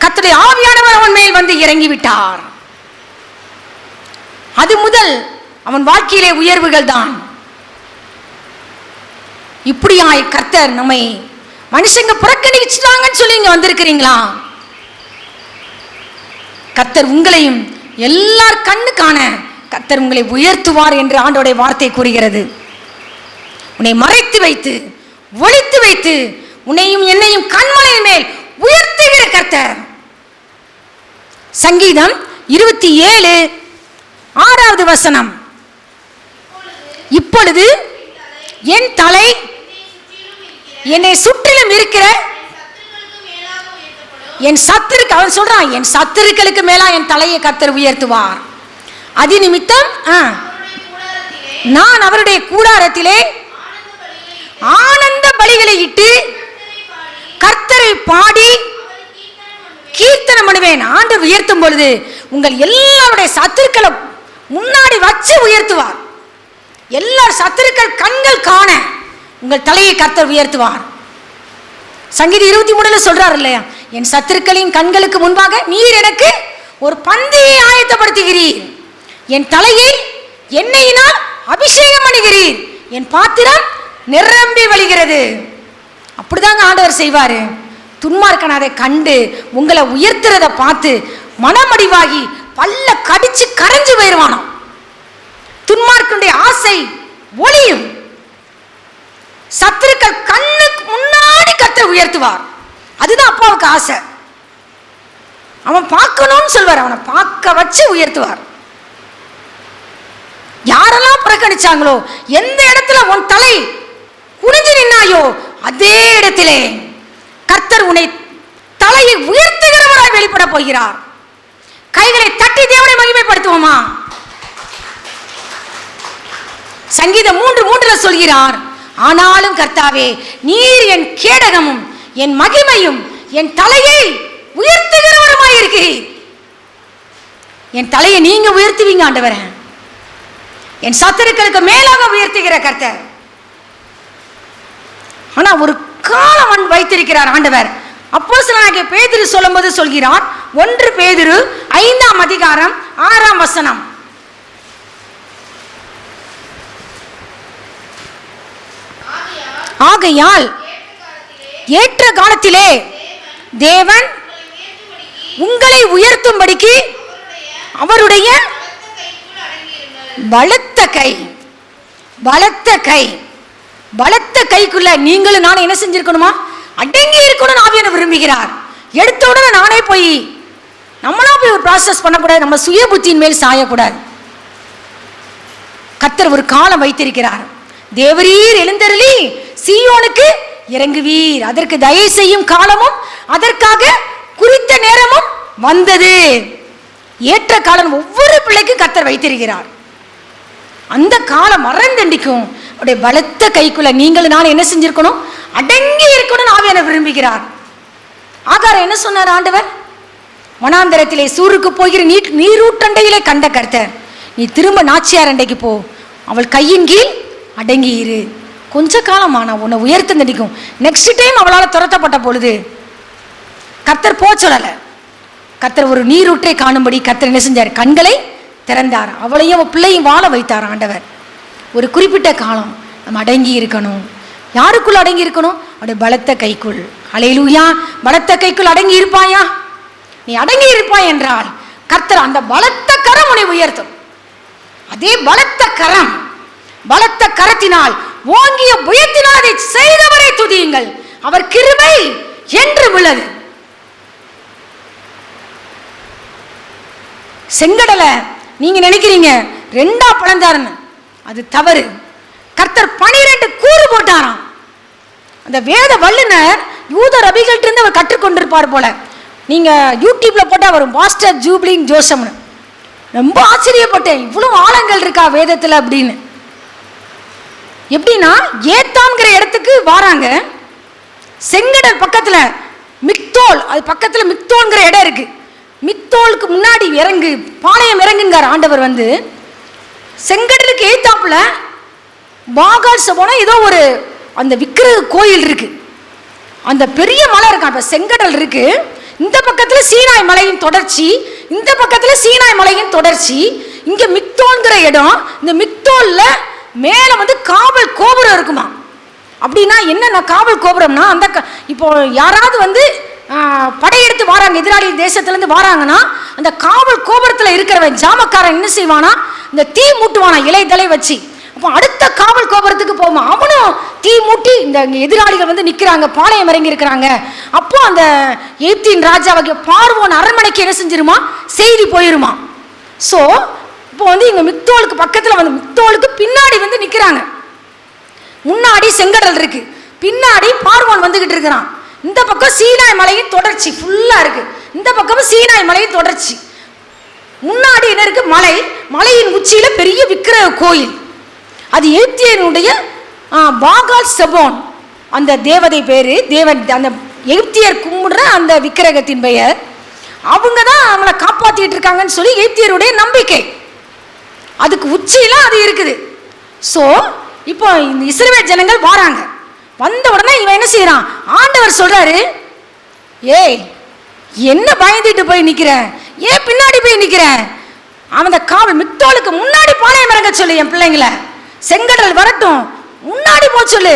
கர்த்தருடைய ஆவியானவர் அவன் மேல் வந்து இறங்கிவிட்டார். அது முதல் அவன் வாழ்க்கையிலே உயர்வுகள் தான். இப்படியாய் கர்த்தர் நம்மை மனுஷங்க புறக்கணிச்சுட்டாங்கன்னு சொல்லி இங்க வந்திருக்கிறீங்களா? கர்த்தர் உங்களையும் எல்லார் கண்ணு காண கர்த்தர் உங்களை உயர்த்துவார் என்று ஆண்டவருடைய வார்த்தை கூறுகிறது. உன்னை மறைத்து வைத்து, ஒளித்து வைத்து, உன்னையும் என்னையும் கண்மலையின் மேல் உயர்த்துகிற கர்த்தர். சங்கீதம் 27:6 இப்பொழுது என் தலை என்னை சுற்றிலும் இருக்கிற என் சத்துருக்கு, அவன் சொல்றான், என் சத்துருக்களுக்கு மேலா என் தலையை கர்த்தர் உயர்த்துவார். அதி நிமித்தம் நான் அவருடைய கூடாரத்திலே ஆனந்த பலிகளை இட்டு கர்த்தரை பாடி கீர்த்தனம் பண்ணுவேன். ஆண்டவர் உயர்த்தும் பொழுது உங்கள் எல்லாருடைய சத்துருக்களை முன்னாடி வச்சு உயர்த்துவார். எல்லார் சத்துருக்கள் கண்கள் காண உங்கள் தலையை கர்த்தர் உயர்த்துவார். சங்கீதம் 23 சொல்றாரு இல்லையா, என் சத்துருக்களின் கண்களுக்கு முன்பாக நீர் எனக்கு ஒரு பந்தியை ஆயத்தப்படுத்துகிறீர், என் தலையை எண்ணெயினால் அபிஷேகம் பண்ணுகிறீர், என் பாத்திரம் நிரம்பி வழிகிறது. அப்படிதாங்க ஆண்டவர் செய்வாரு. துன்மார்க்கன் அதை கண்டு உங்களை உயர்த்துறத பார்த்து மனமடிவாகி பல்ல கடிச்சு கரைஞ்சு போயிருவானோ. துன்மார்க்கனுடைய ஆசை ஒளியும். சத்துருக்கள் கண்ணுக்கு முன்னாடி கர்த்தர் உயர்த்துவார். அதுதான் அப்பாவுக்கு ஆசை. அவன் பார்க்கணும்னு சொல்வார், அவனை பார்க்க வச்சு உயர்த்துவார். யாரெல்லாம் புறக்கணிச்சாங்களோ, எந்த இடத்துல உன் தலை குனிஞ்சு நின்னாயோ அதே இடத்திலே கர்த்தர் உன்னை தலையை உயர்த்துகிறவராய் வெளிப்பட போகிறார். கைகளை தட்டி தேவனை மகிமைப்படுத்துவோமா? சங்கீதம் 3:3 சொல்கிறார், ஆனாலும் கர்த்தாவே, நீர் என் கேடகமும் என் மகிமையும் என் தலையை உயர்த்துகிறவருமாய் இருக்கிறீர். என் தலையை நீங்க உயர்த்துவீங்க ஆண்டவரே. என் சத்துருக்களுக்கு மேலாக உயர்த்துகிற கர்த்தர். ஆனா ஒரு காலம் வைத்திருக்கிறார் ஆண்டவர். அப்போஸ்தலனாகிய பேதுரு சொல்லும்போது சொல்கிறார், 1 பேதுரு 5ஆம் அதிகாரம் 6ஆம் வசனம். ஆகையால் ஏற்ற காலத்திலே தேவன் உங்களை உயர்த்தும்படிக்கு அவருடைய பலத்த கைக்குள்ள நீங்களும் நானும் என்ன செஞ்சிருக்கணுமா? அடங்கி இருக்கணும். ஆவியானவர் விரும்புகிறார். எடுத்த உடனே நானே போய் நம்மளா போய் ஒரு ப்ராசஸ் பண்ணக்கூடாது. நம்ம சுய புத்தியின் மேல் சாயக்கூடாது. கர்த்தர் ஒரு காலம் வைத்திருக்கிறார். தேவரீர் எழுந்தருளி சீயோனுக்கு இறங்குவீர். அதற்கு தயவு செய்யும் காலமும் அதற்காக குறித்த நேரமும் வந்தது. ஏற்ற காலம் ஒவ்வொரு பிள்ளைக்கும் கர்த்தர் வைத்திருக்கிறார். அந்த காலம் மறந்தண்டிக்கும் அவருடைய பலத்த கைக்குள்ள நீங்களும் நான் என்ன செஞ்சிருக்கணும்? அடங்கி இருக்கணும். ஆவியானவர் விரும்புகிறார். ஆகாரம் என்ன சொன்னார் ஆண்டவர்? வனாந்தரத்திலே சூருக்கு போகிற நீரூற்றண்டையிலே கண்ட கர்த்தர், நீ திரும்ப நாச்சியார் அண்டைக்கு போ, அவள் கையின் கீழ் அடங்கி இரு. கொஞ்ச காலமான உன்னை உயர்த்த நடிக்கும். நெக்ஸ்ட் டைம் அவளால் துரத்தப்பட்ட பொழுது கர்த்தர் போ சொல்லலை. கர்த்தர் ஒரு நீரூற்றை காணும்படி கர்த்தர் என்ன செஞ்சார்? கண்களை திறந்தார். அவளையும் பிள்ளையும் வாழ வைத்தார் ஆண்டவர். ஒரு குறிப்பிட்ட காலம் நம்ம அடங்கி இருக்கணும். யாருக்குள்ள அடங்கி இருக்கணும்? அவருடைய பலத்த கைக்குள். ஹல்லேலூயா. பலத்த கைக்குள் அடங்கி இருப்பாயா? நீ அடங்கி இருப்பாய் என்றால் கர்த்தர் அந்த பலத்த கரம் உன்னை உயர்த்தும். அதே பலத்த கரத்தினால் ஓங்கிய புயத்தினால் அதை செய்தவரை துதியுங்கள். அவர் கிருபை என்று உள்ளது. செங்கடலை நீங்க நினைக்கிறீங்க 2ஆ பிளந்தாருன்னு, அது தவறு. கர்த்தர் 12 கூறு போட்டாராம். அந்த வேத வல்லுனர் யூத ரபிகள்ட்ட இருந்து அவர் கற்றுக்கொண்டிருப்பார் போல. நீங்க யூடியூப்ல போட்டா வரும், மாஸ்டர் ஜூப்ளிங் ஜோசம்னு. ரொம்ப ஆச்சரியப்பட்டேன், இவ்வளவு ஆழங்கள் இருக்கா வேதத்துல அப்படின்னு. எப்படின்னா, ஏத்தாம்ங்கிற இடத்துக்கு வராங்க. செங்கடல் பக்கத்துல மிக்தோல், அது பக்கத்துல மிக்தோல்ங்கிற இடம் இருக்கு. மிக்தோலுக்கு முன்னாடி இறங்கு, பாளையம் இறங்குங்கார் ஆண்டவர். வந்து செங்கடலுக்கு ஏத்தாப்புல பாகால் சபோனா ஏதோ ஒரு அந்த விக்கிரக கோயில் இருக்கு. அந்த பெரிய மலை இருக்கு. அப்ப செங்கடல் இருக்கு. இந்த பக்கத்துல சீனாய் மலையின் தொடர்ச்சி, இந்த பக்கத்துல சீனாய் மலையின் தொடர்ச்சி. இங்க மிக்தோல்ங்கிற இடம். இந்த மிக்தோல்ல மேல வந்து காவல் கோபுரம் இருக்குமா. அப்படின்னா என்ன காவல் கோபுரம்னா, அந்த இப்போ யாராவது வந்து படையெடுத்து வராங்க, எதிராளி தேசத்திலேருந்து வராங்கன்னா, அந்த காவல் கோபுரத்தில் இருக்கிறவன் ஜாமக்காரன் என்ன செய்வானா, இந்த தீ மூட்டுவானா இலைதலை வச்சு. அப்போ அடுத்த காவல் கோபுரத்துக்கு போவோம், அவனும் தீ மூட்டி இந்த எதிராளிகள் வந்து நிற்கிறாங்க, பாளையம் இறங்கி இருக்கிறாங்க. அப்போ அந்த எகிப்தின் ராஜாவாகிய பார்வோன் அரண்மனைக்கு என்ன செஞ்சிருமா, செய்தி போயிருமா. ஸோ இப்போ வந்து இங்கே மிக்தோலுக்கு பக்கத்தில் வந்து மிக்தோலுக்கு பின்னாடி வந்து நிற்கிறாங்க. முன்னாடி செங்கடல் இருக்கு, பின்னாடி பார்வோன் வந்துகிட்டு இருக்கிறான். இந்த பக்கம் சீனாய் மலையின் தொடர்ச்சி ஃபுல்லா இருக்கு, இந்த பக்கம் சீனாய் மலையின் தொடர்ச்சி. முன்னாடி என்ன இருக்கு? மலை. மலையின் உச்சியில பெரிய விக்கிரக கோயில். அது எகிப்தியனுடைய பாகால் செபோன், அந்த தேவதை பேரு. தேவன் அந்த எகிப்தியர் கும்பிடுற அந்த விக்கிரகத்தின் பெயர். அவங்க தான் அவங்கள காப்பாற்றிட்டு இருக்காங்கன்னு சொல்லி எகிப்தியருடைய நம்பிக்கை. அதுக்கு உச்சியில அது இருக்குது. ஸோ இப்போ இந்த இஸ்ரவேல் ஜனங்கள் வராங்க. வந்த உடனே இவன் என்ன செய்யறான்? ஆண்டவர் சொல்றாரு, ஏய் என்ன பயந்துட்டு போய் நிக்கிற, ஏன் பின்னாடி போய் நிக்கிற? அவன் காவல் மிக்தோலுக்கு முன்னாடி பாளையம் இறங்க சொல்லு, என் பிள்ளைங்களை செங்கடல் வரட்டும் முன்னாடி போ சொல்லு.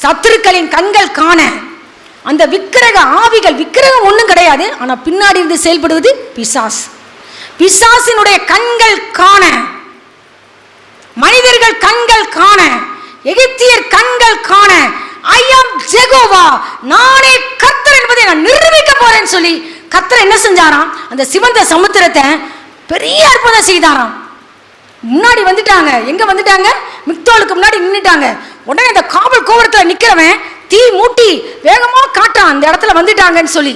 சத்துருக்களின் கண்கள் காண அந்த விக்கிரக ஆவிகள், விக்கிரகம் ஒன்றும் கிடையாது, ஆனா பின்னாடி இருந்து செயல்படுவது பிசாஸ். பிசாசினுடைய கண்கள் காண, மனிதர்கள் கண்கள் காண, எகிப்தியர் கண்கள் காண, ஐ ஆம் ஜெகோவா, நானே கர்த்தர் என்பதை நான் நிரூபிக்க போறேன்னு சொல்லி கர்த்தர் என்ன செஞ்சாராம்? அந்த சிவந்த சமுத்திரத்தை பெரிய அற்புதம் செய்தாராம். முன்னாடி வந்துட்டாங்க. எங்க வந்துட்டாங்க? மிக்தோலுக்கு முன்னாடி நின்றுட்டாங்க. உடனே அந்த காவல் கோபுரத்தில் நிக்கிறவன் தீ மூட்டி வேகமா காட்டான், அந்த இடத்துல வந்துட்டாங்கன்னு சொல்லி.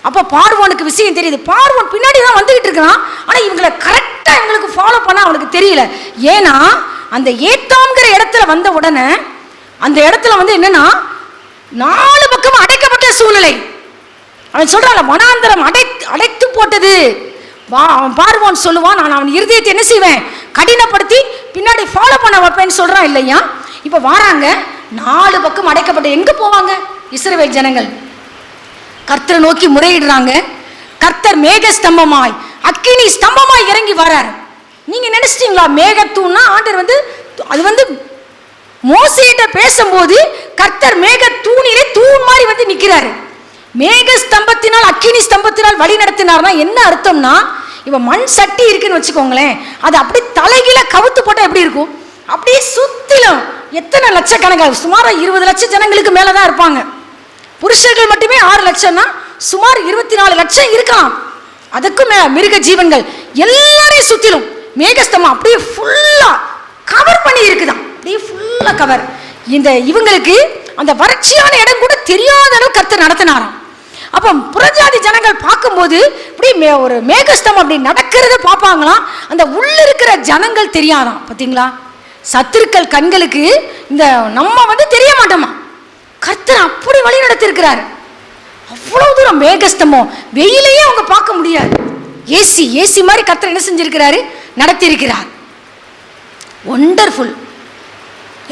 அப்போ பார்வோனுக்கு விஷயம் தெரியுது. பார்வோன் பின்னாடி தான் வந்துகிட்டு இருக்கிறான், ஆனா இவங்களை கரெக்டா இவங்களுக்கு ஃபாலோ பண்ண அவனுக்கு தெரியல. ஏன்னா அந்த ஏத்தாம்ங்கிற இடத்துல வந்த உடனே அந்த இடத்துல வந்து என்னன்னா 4 பக்கம் அடைக்கப்பட்ட சூழ்நிலை. அவன் சொல்றான் வனாந்தரம் அடைத்து போட்டது. அவன் பார்வான் சொல்லுவான், நான் அவன் இருதயத்தை என்ன செய்வேன், கடினப்படுத்தி பின்னாடி ஃபாலோ பண்ண வைப்பேன்னு சொல்றான் இல்லையா. இப்ப வாராங்க, 4 பக்கம் அடைக்கப்பட்ட. எங்க போவாங்க இஸ்ரவேல் ஜனங்கள்? கர்த்தரை நோக்கி முறையிடுறாங்க. கர்த்தர் மேக ஸ்தம்பமாய் அக்கினி ஸ்தம்பமாய் இறங்கி வரார். நீங்க நினைச்சிட்டீங்களா மேகத்தூன்னா ஆண்டவர் வந்து அது வந்து மோசேட்ட பேசும்போது கர்த்தர் மேக தூணிலே தூண் மாதிரி வந்து நிற்கிறாரு. மேக ஸ்தம்பத்தினால் அக்கினி ஸ்தம்பத்தினால் வழி நடத்தினார்னா என்ன அர்த்தம்னா, இப்போ மண் சட்டி இருக்குன்னு வச்சுக்கோங்களேன், அது அப்படியே தலைகீழ கவுத்து போட்டால் எப்படி இருக்கும், அப்படியே சுத்திலும் எத்தனை லட்சக்கணக்கான சுமார் 20 லட்சம் ஜனங்களுக்கு மேலே தான் இருப்பாங்க. புருஷர்கள் மட்டுமே 6 லட்சம்னா சுமார் 24 லட்சம் இருக்கலாம். அதுக்கும் மேல மிருக ஜீவன்கள் எல்லாரையும் சுத்திலும் மேகஸ்தம்பம் அப்படியே ஃபுல்லா கவர் பண்ணி இருக்குதான், அப்படியே ஃபுல்லா கவர். இந்த இவங்களுக்கு அந்த வறட்சியான இடம் கூட தெரியாத அளவு கர்த்தர் நடத்தினாராம். அப்போ புறஜாதி ஜனங்கள் பார்க்கும்போது இப்படி ஒரு மேகஸ்தம் அப்படி நடக்கிறத பார்ப்பாங்களாம். அந்த உள்ள இருக்கிற ஜனங்கள் தெரியாதாம். பார்த்தீங்களா, சத்துருக்கள் கண்களுக்கு இந்த நம்ம வந்து தெரிய மாட்டோமா, கர்த்தர் அப்படி வழி நடத்திருக்கிறார். அவ்வளவு தூரம் மேகஸ்தமம், வெயிலையே அவங்க பார்க்க முடியாது. ஏசி மாதிரி கர்த்தர் என்ன செஞ்சிருக்கிறாரு, நடத்தியிருக்கிறார். ஒண்டர்ஃபுல்.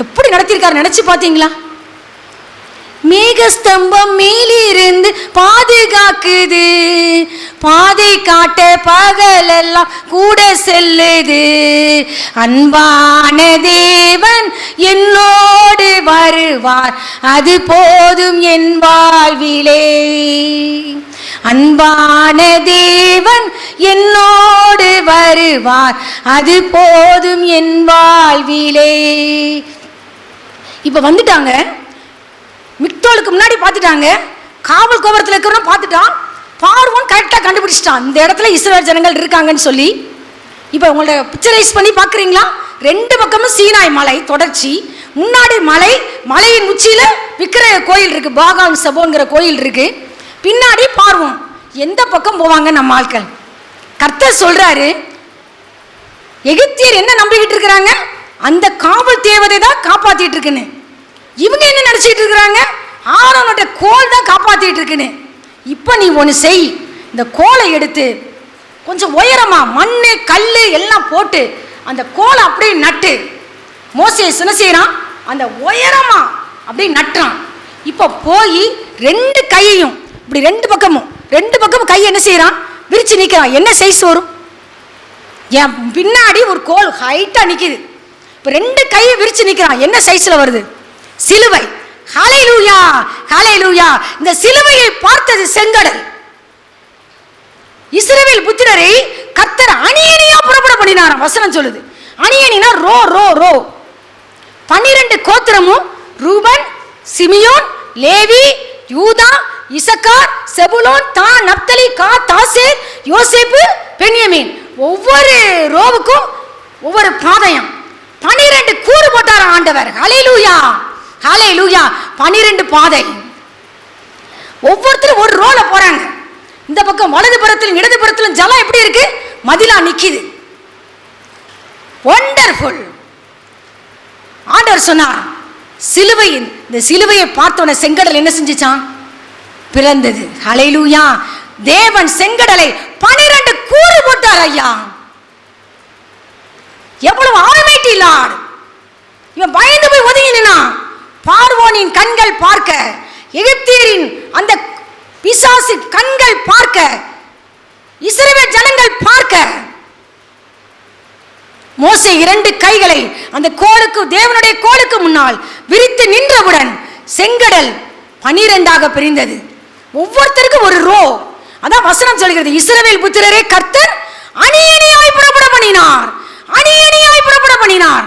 எப்படி நடத்தியிருக்காரு நினைச்சு பார்த்தீங்களா? மேகஸ்தம்பம் மேலிருந்து பாதுகாக்குது, பாதை காட்ட பகலெல்லாம் கூட செல்லுது. அன்பான தேவன் என்னோடு வருவார், அது போதும் என் வாழ்விலே. அன்பான தேவன் என்னோடு வருவார், அது போதும் என் வாழ்விலே. இப்ப வந்துட்டாங்க, மிக்தோலுக்கு முன்னாடி பார்த்துட்டாங்க, காவல் கோபுரத்தில் இருக்கிறவங்க பார்த்துட்டான். பார்வோன் கரெக்டாக கண்டுபிடிச்சிட்டான் இந்த இடத்துல இஸ்ரவேல் ஜனங்கள் இருக்காங்கன்னு சொல்லி. இப்போ உங்களோட பிக்சரைஸ் பண்ணி பார்க்குறீங்களா? 2 பக்கமும் சீனாய் மலை தொடர்ச்சி, முன்னாடி மலை, மலையின் உச்சியில் விக்கிர கோயில் இருக்கு, பாகால் சபோங்கிற கோயில் இருக்கு, பின்னாடி பார்வோன். எந்த பக்கம் போவாங்க நம்ம ஆட்கள்? கர்த்தர் சொல்றாரு, எகிப்தியர் என்ன நம்பிக்கிட்டு இருக்கிறாங்க, அந்த காவல் தேவதை தான் காப்பாத்திட்டு இருக்குன்னு. இவங்க என்ன நினைச்சிட்டு இருக்கிறாங்க, ஆரோனோட கோல் தான் காப்பாத்திட்டு இருக்குன்னு. இப்ப நீ ஒன்று செய், இந்த கோலை எடுத்து கொஞ்சம் உயரமா மண்ணு கல்லு எல்லாம் போட்டு அந்த கோலை அப்படியே நட்டு. மோசே என்ன செய்யறான், அந்த உயரமா அப்படியே நட்டுறான். இப்ப போய் 2 கையையும் இப்படி 2 பக்கமும் கையை என்ன செய்யறான், விரிச்சு நிற்கிறான். என்ன சைஸ் வரும், என் பின்னாடி ஒரு கோல் ஹைட்டா நிக்குது. இப்ப 2 கையை விரிச்சு நிற்கிறான். என்ன சைஸ்ல வருது, சிலுவை. ஹல்லேலூயா, ஹல்லேலூயா. இந்த சிலுவையை பார்த்தது செங்கடல். இஸ்ரவேல் புத்திரரை கர்த்தர் அணியணியா புறப்பட பண்ணினாராம். வசனம் சொல்லுது, அணியணினா ரோ ரோ ரோ. 12 கோத்திரமும் Reuben, Simeon, Levi, Judah, Issachar, செபுலோன், தான், நப்தலி, காத், ஆசேர், யோசேப்பு, பென்யமீன். ஒவ்வொரு ரோவுக்கும் ஒவ்வொரு பாதையம் 12 கூறு போட்டார் ஆண்டவர். ஹல்லேலூயா, ஹல்லேலூயா. 12 பாதை, ஒவ்வொருத்தரும் ஒரு ரோல போறாங்க. இந்த பக்கம் வலது புறத்திலும் இடது புறத்திலும் ஜலம் எப்படி இருக்கு, மதிலா நிக்குது. வண்டர்ஃபுல். ஆண்டவர் சொன்னார், சிலுவையின் இந்த சிலுவையை பார்த்தோன செங்கடல் என்ன செஞ்சுச்சான், பிறந்தது. ஹல்லேலூயா. தேவன் செங்கடலை 12 கூறு போட்டார். ஐயா, எவ்வளவு ஆல்மைட்டி லார்ட். இவன் பயந்து போய் ஒதுங்கி நின்னான். பார்வோனின் கண்கள் பார்க்க, எகிப்தியரின் அந்த பிசாசு கண்கள் பார்க்க, இஸ்ரவேல் ஜனங்கள் பார்க்க, மோசே 2 கைகளை அந்த கோலுக்கு, தேவனுடைய கோலுக்கு முன்னால் விரித்து நின்றவுடன் செங்கடல் 12ஆக பிரிந்தது. ஒவ்வொருத்தருக்கும் ஒரு ரோ. அதான் வசனம் சொல்கிறது, இஸ்ரவேல் புத்திரரே கர்த்தர் அணியணியாய் புறப்பட பண்ணினார், அணியணியாய் புறப்பட பண்ணினார்.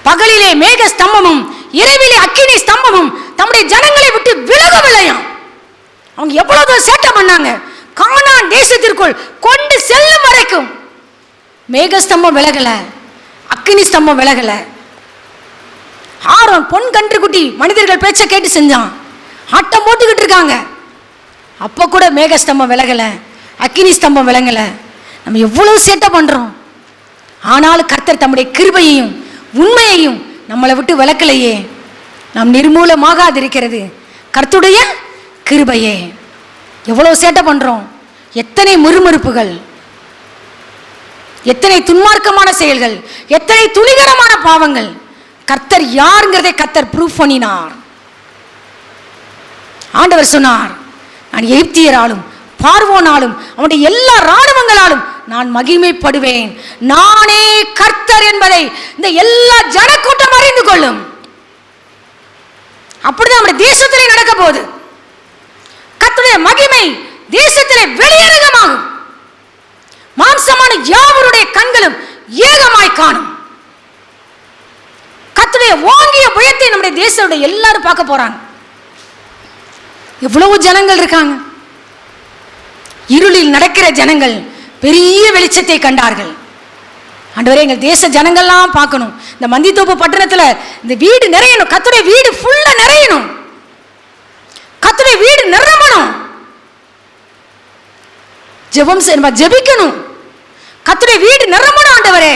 பகலிலே மேக ஸ்தம்பமும் இரவிலே அக்கினி ஸ்தம்பமும் தம்முடைய ஜனங்களை விட்டு விலகவில்லையாம். அவங்க எவ்வளவு சேட்டை பண்ணாங்க, கானான் தேசத்திற்குள் கொண்டு செல்லும் வரைக்கும் மேக ஸ்தம்பம் விலகல, அக்கினி ஸ்தம்பம் விலகல. ஆரோன் பொன் கன்று குட்டி மனிதர்கள் பேச்ச கேட்டு செஞ்சான், ஆட்டம் போட்டுக்கிட்டு இருக்காங்க. அப்ப கூட மேக ஸ்தம்பம் விலகல, அக்கினி ஸ்தம்பம் விலகல. நம்ம எவ்வளவு சேட்டை பண்றோம், ஆனாலும் கர்த்தர் தம்முடைய கிருபையையும் உண்மையையும் நம்மளை விட்டு விளக்கலையே. நாம் நிர்மூலமாகாதிருக்கிறது கர்த்தருடைய கிருபையே. எவ்வளவு சேட்டை பண்றோம், எத்தனை முறுமுறுப்புகள், எத்தனை துன்மார்க்கமான செயல்கள், எத்தனை துணிகரமான பாவங்கள். கர்த்தர் யாருங்கிறதை கர்த்தர் ப்ரூஃப் பண்ணினார். ஆண்டவர் சொன்னார், நான் எகிப்தியராலும் பார்வோனாலும் அவனுடைய எல்லா ராணுவங்களாலும் நான் மகிமைப்படுவேன், நானே கர்த்தர் என்பதை இந்த எல்லா ஜனக்கூட்டம் அறிந்து கொள்ளும். அப்படிதான் நம்முடைய தேசத்திலே நடக்க போகுது. கர்த்தருடைய மகிமை தேசத்திலே வெளியரங்கமாகும். மாம்சமான யாவருடைய கண்களும் ஏகமாய் காணும். கர்த்தருடைய ஓங்கிய புயத்தை நம்முடைய தேசத்துடைய எல்லாரும் பார்க்க போறாங்க. எவ்வளவு ஜனங்கள் இருக்காங்க. இருளில் நடக்கிற ஜனங்கள் பெரிய வெளிச்சத்தை கண்டார்கள். ஆண்டவரே, எங்கள் தேச ஜனங்கள்லாம் பார்க்கணும். இந்த மந்தித்தோப்பு பட்டணத்தில் இந்த வீடு நிறையணும். கர்த்தருடைய வீடு ஃபுல்லா நிறையணும். கர்த்தருடைய வீடு நிரம்பணும். ஜெபம் செய்யணும், ஜெபிக்கணும். கர்த்தருடைய வீடு நிரம்பணும் ஆண்டவரே,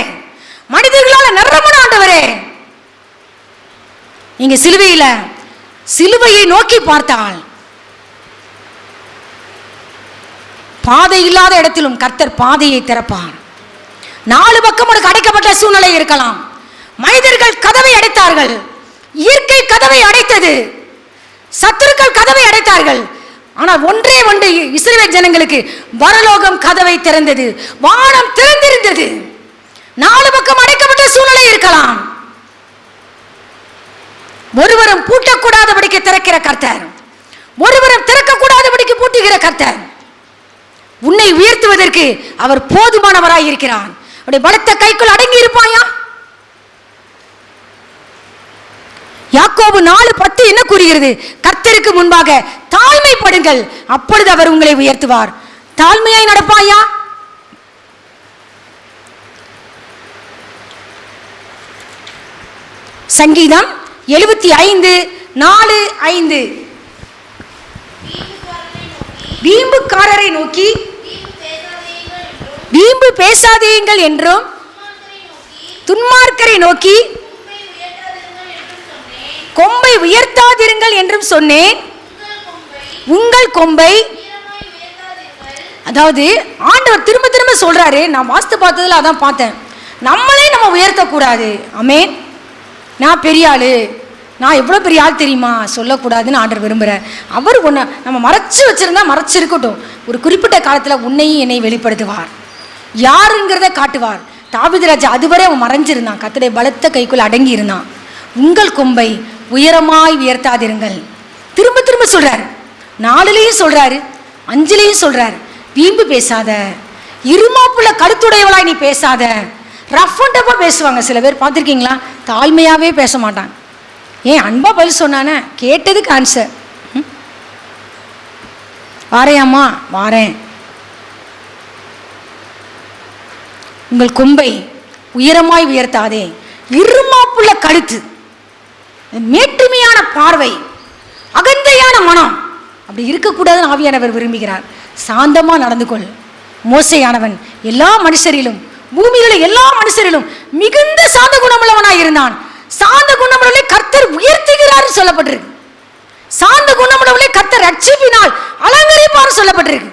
மனிதர்களால் நிரம்பணும் ஆண்டவரே. நீங்க சிலுவையை நோக்கி பார்த்தால் பாதை இல்லாத இடத்திலும் கர்த்தர் பாதையை திறப்பார். 4 பக்கம் ஒரு அடைக்கப்பட்ட சூழ்நிலை இருக்கலாம். மனிதர்கள் கதவை அடைத்தார்கள், இயற்கை கதவை அடைத்தது, சத்துருக்கள் கதவை அடைத்தார்கள். ஆனால் ஒன்றே ஒன்று இஸ்ரவேல் ஜனங்களுக்கு பரலோகம் கதவை திறந்தது, வானம் திறந்திருந்தது. 4 பக்கம் அடைக்கப்பட்ட சூழ்நிலை இருக்கலாம். ஒருவரும் பூட்டக்கூடாதபடிக்கு திறக்கிற கர்த்தர், ஒருவரும் திறக்கக்கூடாதபடிக்கு பூட்டுகிற கர்த்தர். உன்னை உயர்த்துவதற்கு அவர் போதுமானவராய் இருக்கிறார். அவருடைய பலத்த கைக்குள் அடங்கி இருப்பாயா? யாக்கோபு 4:10 என்ன கூறுகிறது? கர்த்தருக்கு முன்பாக தாழ்மைப்படுங்கள், அப்பொழுது அவர் உங்களை உயர்த்துவார். தாழ்மையாய் நடப்பாயா? சங்கீதம் 75:4-5. வீம்புக்காரரை நோக்கி வீம்பு பேசாதீங்கள் என்றும் துன்மார்க்கரை நோக்கி கொம்பை உயர்த்தாதிருங்கள் என்றும் சொன்னேன். உங்கள் கொம்பை, அதாவது ஆண்டவர் திரும்ப திரும்ப சொல்றாரு. நான் வாஸ்து பார்த்ததுல அதான் பார்த்தேன், நம்மளே நம்ம உயர்த்தக்கூடாது. ஆமென். நான் பெரிய ஆளு, நான் எவ்வளோ பெரிய ஆள் தெரியுமா சொல்லக்கூடாதுன்னு ஆண்டவர் விரும்புகிறார். அவர் ஒன்று நம்ம மறைச்சு வச்சிருந்தா மறைச்சிருக்கட்டும், ஒரு குறிப்பிட்ட காலத்தில் உன்னையும் என்னை வெளிப்படுத்துவார், யாருங்கிறத காட்டுவார். தாவீது ராஜா அதுவரை அவன் மறைஞ்சிருந்தான், கர்த்தருடைய பலத்த கைக்குள் அடங்கி இருந்தான். உங்கள் கொம்பை உயரமாய் உயர்த்தாதிருங்கள். திரும்ப திரும்ப சொல்றாரு, 4லயும் சொல்றாரு, 5லயும் சொல்றாரு. வீம்பு பேசாத, இருமாப்புள்ள கருத்துடையவளாய் நீ பேசாத. ரஃப் அண்ட் டஃப்பாக பேசுவாங்க சில பேர், பார்த்துருக்கீங்களா? தாழ்மையாகவே பேச மாட்டாங்க. ஏன் அன்பா பதில் சொன்னானே, கேட்டதுக்கு ஆன்சர். வாரையாம்மா, வாரேன். உங்கள் கொம்பை உயரமாய் உயர்த்தாதே. இருமாப்புள்ள கழுத்து, மேட்டுமையான பார்வை, அகந்தையான மனம், அப்படி இருக்கக்கூடாதுன்னு ஆவியானவர் விரும்புகிறார். சாந்தமா நடந்து கொள். மோசையானவன் எல்லா மனுஷரிலும், பூமியில எல்லா மனுஷரிலும் மிகுந்த சாந்த குணமுள்ளவனாய் இருந்தான். சாந்த குணமுள்ளவளை கர்த்தர் உயர்த்துகிறார் சொல்லப்பட்டிருக்கு. சாந்த குணமுள்ளவளை கர்த்தர் ரட்சிப்பினால் அலங்கரிப்பார் சொல்லப்பட்டிருக்கு.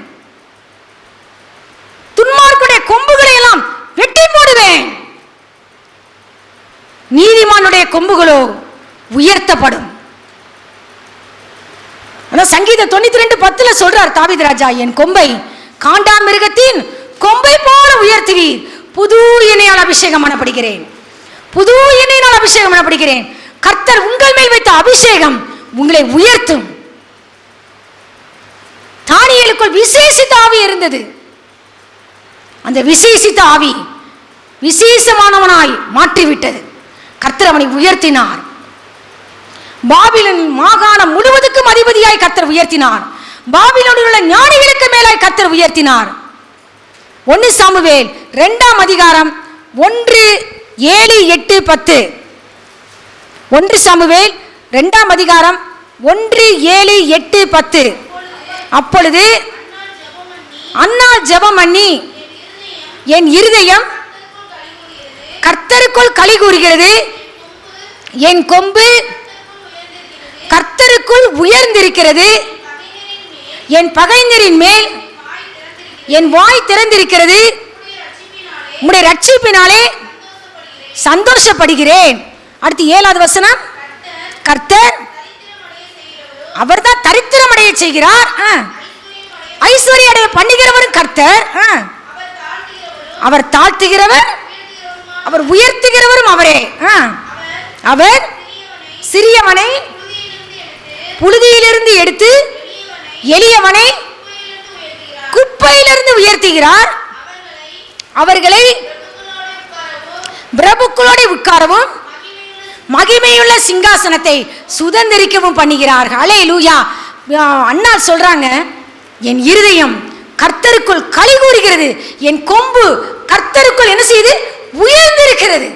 துன்மார்க்குடைய கொம்புகளை எல்லாம் வெட்டி போடுவேன், நீதிமானுடைய கொம்புகளோ உயர்த்தப்படும். அதான் சங்கீதம் 92:10 சொல்றார் தாவீது ராஜா, என் கொம்பை காண்டாமிருகத்தின் கொம்பை போல உயர்த்துவீர், புது எண்ணெயால் அபிஷேகம் பண்ணப்படுகிறேன், புது எண்ணெயினால் அபிஷேகம் பண்ணப்படுகிறேன். கர்த்தர் உங்கள் மேல் வைத்த அபிஷேகம் உங்களை உயர்த்தும். தானியேலுக்குள் விசேஷித்த ஆவி இருந்தது. அந்த விசேஷித்த ஆவி விசேஷமானவனாய் மாற்றிவிட்டது. கர்த்தர் அவனை உயர்த்தினார். பாபிலோன் மாகாணம் முழுவதுக்கும் அதிபதியாய் கர்த்தர் உயர்த்தினார். பாபிலோனில் உள்ள ஞானிகளுக்கு மேலாய் கர்த்தர் உயர்த்தினார். 1 சாமுவேல் 2ஆம் அதிகாரம் 1:7-8-10. 1 சாமுவேல் 2ஆம் அதிகாரம் 1:7-8-10. அப்பொழுது அன்னாள் ஜெபம் பண்ணி, என் இருதயம் கர்த்தருக்குள் களி கூறுகிறது. என் கொம்பு கர்த்தருக்குள் உயர்ந்திருக்கிறது. என் பகைஞரின் மேல் என் வாய் திறந்திருக்கிறது. உம்முடைய ரட்சிப்பினாலே சந்தோஷப்படுகிறேன். அடுத்து 7வது வசனம். கர்த்தர் அவர்தான் தரித்திரம் அடைய செய்கிறார். ஐஸ்வர்ய அடைய பண்ணுகிறவரும் கர்த்தர். அவர் தாழ்த்துகிறவர், அவர் உயர்த்துகிறவரும் அவரே. அவர் சிறியவனை புழுதியிலிருந்து எடுத்து எளியவனை குப்பையிலிருந்து உயர்த்துகிறார். அவர்களை பிரபுக்களோட உட்காரவும் மகிமையுள்ள சிங்காசனத்தை சுதந்திரிக்கவும் பண்ணுகிறார். அல்லேலூயா. அண்ணா சொல்றாங்க, என் இருதயம் கர்த்தருக்குள் களி கூறுகிறது, என் கொம்பு கர்த்தருக்குள் என்ன செய்து உயர்ந்திருக்கிறது,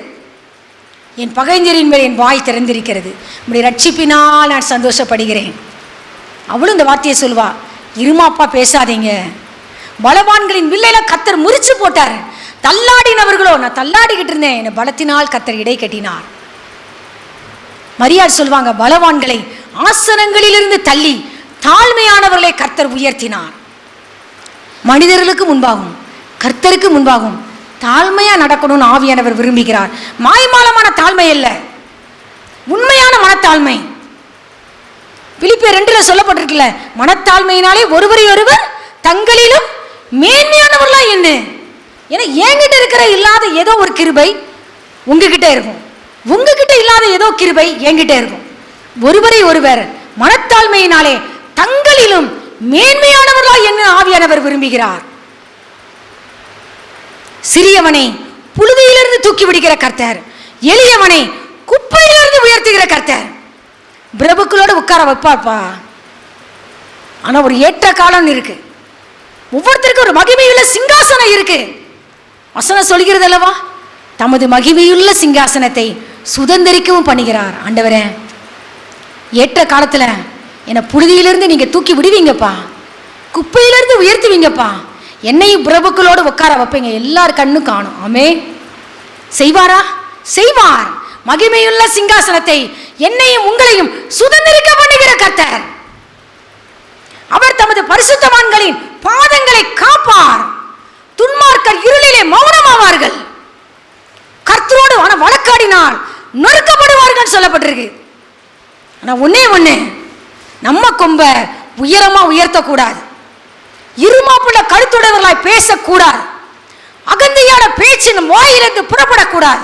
என் பகைஞரின் மேல் என் வாய் திறந்திருக்கிறது, உம்முடைய ரட்சிப்பினால் நான் சந்தோஷப்படுகிறேன். அவளும் இந்த வார்த்தையை சொல்வா, இருமாப்பா பேசாதீங்க, பலவான்களின் வில்லையில கர்த்தர் முறிச்சு போட்டார், தள்ளாடினவர்களோ நான் தள்ளாடிக்கிட்டு இருந்தேன், என்னை பலத்தினால் கர்த்தர் இடை கட்டினார். மரியாள் சொல்வாங்க, பலவான்களை ஆசனங்களிலிருந்து தள்ளி தாழ்மையானவர்களை கர்த்தர் உயர்த்தினார். மனிதர்களுக்கு முன்பாகும் கர்த்தருக்கு முன்பாகும் தாழ்மையா நடக்கணும்னு ஆவியானவர் விரும்புகிறார். மாய்மாலமான தாழ்மை அல்ல, உண்மையான மனத்தாழ்மை. பிலிப்பியர் 2 சொல்லப்பட்டிருக்கல, மனத்தாழ்மையினாலே ஒருவரை ஒருவர் தங்களிலும் மேன்மையானவர்களா என்ன. ஏன்னா என்கிட்ட இருக்கிற இல்லாத ஏதோ ஒரு கிருபை உங்ககிட்ட இருக்கும், உங்ககிட்ட இல்லாத ஏதோ கிருபை என்கிட்ட இருக்கும். ஒருவரை ஒருவர் மனத்தாழ்மையினாலே தங்களிலும் மேன்மையானவர்களா என்ன ஆவியானவர் விரும்புகிறார். சிறியவனை புழுதியிலிருந்து தூக்கி விடுகிற கர்த்தர், எளியவனை குப்பையிலிருந்து உயர்த்துகிற கர்த்தர். பிரபுக்களோடு உட்கார வைப்பாப்பா. ஆனா ஒரு ஏற்ற காலம் இருக்கு, ஒவ்வொருத்தருக்கும் ஒரு மகிமையுள்ள சிங்காசனம் இருக்கு. வசனம் சொல்கிறது அல்லவா, தமது மகிமையுள்ள சிங்காசனத்தை சுதந்திரிக்கவும் பண்ணுகிறார். ஆண்டவரே, ஏற்ற காலத்துல என்னை புழுதியிலிருந்து நீங்க தூக்கி விடுவீங்கப்பா, குப்பையிலிருந்து உயர்த்துவீங்கப்பா, என்னையும் பிரபுக்களோடு உட்கார வைப்பீங்க, எல்லார் கண்ணும் காணும். ஆமே, செய்வாரா? செய்வார். மகிமையுள்ள சிங்காசனத்தை என்னையும் உங்களையும் சுதந்திரிக்க பண்ணுகிற கர்த்தர். அவர் தமது பரிசுத்தவான்களின் பாதங்களை காப்பார். துன்மார்க்கர் இருளிலே மௌனமாவார்கள். கர்த்தரோடு ஆனா வழக்காடினால் நொறுக்கப்படுவார்கள் சொல்லப்பட்டிருக்கு. ஆனா ஒன்னே ஒண்ணு, நம்ம கொம்ப உயரமா உயர்த்தக்கூடாது, இருமாப்புள்ள கருத்துடையவர்களாய் பேசக்கூடாது, அகந்தையான பேச்சு நம் வாயிலிருந்து புறப்படக்கூடாது.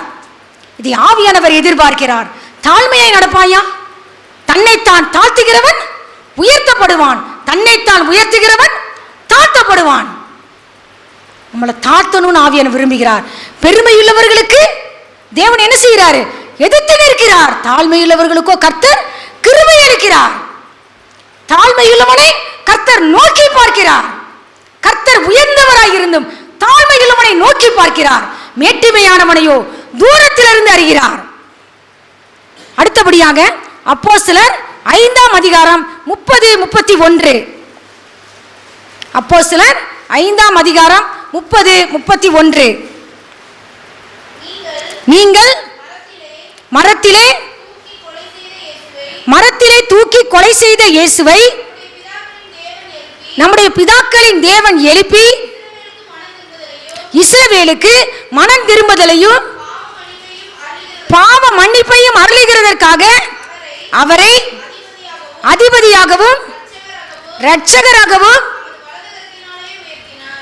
இதை ஆவியானவர் எதிர்பார்க்கிறார். தாழ்மையை நடப்பாயா? தன்னைத்தான் தாழ்த்துகிறவன் உயர்த்தப்படுவான், தன்னைத்தான் உயர்த்துகிறவன் தாழ்த்தப்படுவான். நம்மளை தாழ்த்தணும்னு ஆவியானவர் விரும்புகிறார். பெருமையுள்ளவர்களுக்கு தேவன் என்ன செய்கிறாரு? எதிர்த்து நிற்கிறார். தாழ்மையுள்ளவர்களுக்கோ கர்த்தர் கிருபை அளிக்கிறார். தாழ்மையுள்ளவனை கர்த்தர் நோக்கி பார்க்கிறார். கர்த்தர் உயர்ந்தவராய் இருந்தும் தாழ்மையுள்ளவனை நோக்கி பார்க்கிறார். மேட்டிமையானவனையோ தூரத்திலிருந்து அறிகிறார். அடுத்தபடியாக அப்போஸ்தலர் 5ஆம் அதிகாரம் 30-31. அப்போஸ்தலர் 5ஆம் அதிகாரம் 30-31. நீங்கள் மரத்திலே தூக்கி கொலை செய்த இயேசுவை நம்முடைய பிதாக்களின் தேவன் எழுப்பி இஸ்ரவேலுக்கு மனம் திரும்புதலையும் பாவ மன்னிப்பையும் அருளுகிறதற்காக அவரை அதிபதியாகவும் இரட்சகராகவும்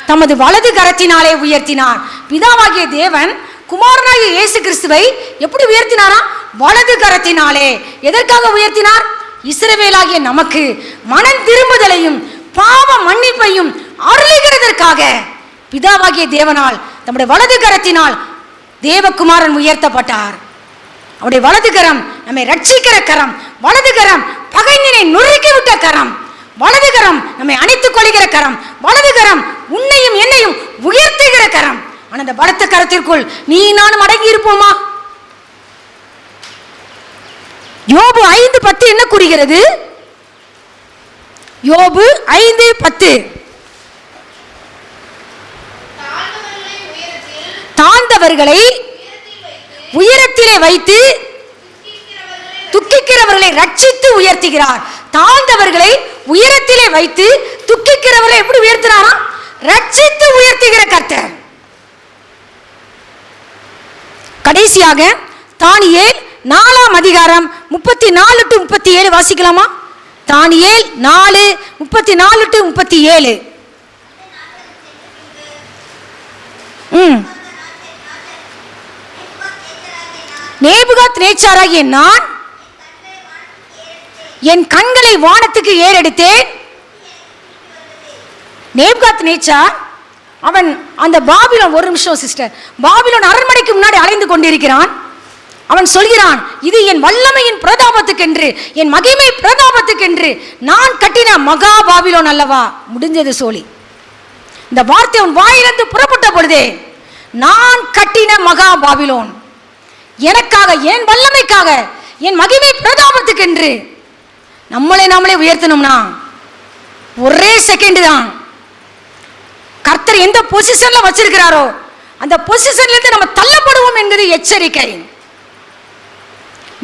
தமது வலது கரத்தினாலே உயர்த்தினார். பிதாவாகிய தேவன் குமாரனாகிய இயேசு கிறிஸ்துவை எப்படி உயர்த்தினாரா? வலது கரத்தினாலே. எதற்காக உயர்த்தினார்? இஸ்ரவேலாகிய நமக்கு மனம் திரும்புதலையும் பாவ மன்னிப்பையும் அருளுகிறதற்காக பிதாவாகிய தேவனால் நம்முடைய வலது கரத்தினால் தேவகுமாரன் உயர்த்தப்பட்டார். அவருடைய வலது கரம் நம்மை ரட்சிக்கிற கரம், வலது கரம் பகைஞனை நொறுக்கி விட்ட கரம், வலது கரம் நம்மை அணைத்துக் கொள்கிற கரம், வலது கரம் உன்னையும் என்னையும் உயர்த்துகிற கரம். ஆனால் அந்த பலத்த கரத்திற்குள் நீ நானும் அடங்கி இருப்போமா? யோபு 5:10 என்ன கூறுகிறது? யோபு 5:10, தாழ்ந்தவர்களை உயரத்திலே வைத்து துக்கிக்கிறவர்களை ரட்சித்து உயர்த்துகிறார். தாழ்ந்தவர்களை உயரத்திலே வைத்து துக்கிக்கிறவர்களை எப்படி உயர்த்தினாரா? ரட்சித்து உயர்த்துகிற கர்த்தர். கடைசியாக தானியேல் 4ஆம் அதிகாரம் 34 to 37 வாசிக்கலாமா? தானியேல் 4 34 to 37. நேபுகாத்நேச்சாராகிய நான் என் கண்களை வானத்துக்கு ஏறெடுத்தேன். நேபுகாத்நேச்சார் அவன் அந்த பாபிலோன், ஒரு நிமிஷம் சிஸ்டர், பாபிலோன் அரண்மனைக்கு முன்னாடி அலைந்து கொண்டிருக்கிறான். அவன் சொல்கிறான், இது என் வல்லமையின் பிரதாபத்துக்கென்று, என் மகிமை பிரதாபத்துக்கென்று நான் கட்டின மகா பாபிலோன் அல்லவா. முடிஞ்சது சோழி. இந்த வார்த்தை அவன் வாயிலிருந்து புறப்பட்ட பொழுதே, நான் கட்டின மகா பாபிலோன், எனக்காக, என் வல்லமைக்காக, என் மகிமை பிரதாபத்துக்கென்று. நம்மளே உயர்த்தணும்னா ஒரே செகண்ட் தான். கர்த்தர் எந்த பொசிஷன்ல வச்சிருக்கிறாரோ அந்த பொசிஷன்ல இருந்து நம்ம தள்ளப்படுவோம் என்பது எச்சரிக்கை.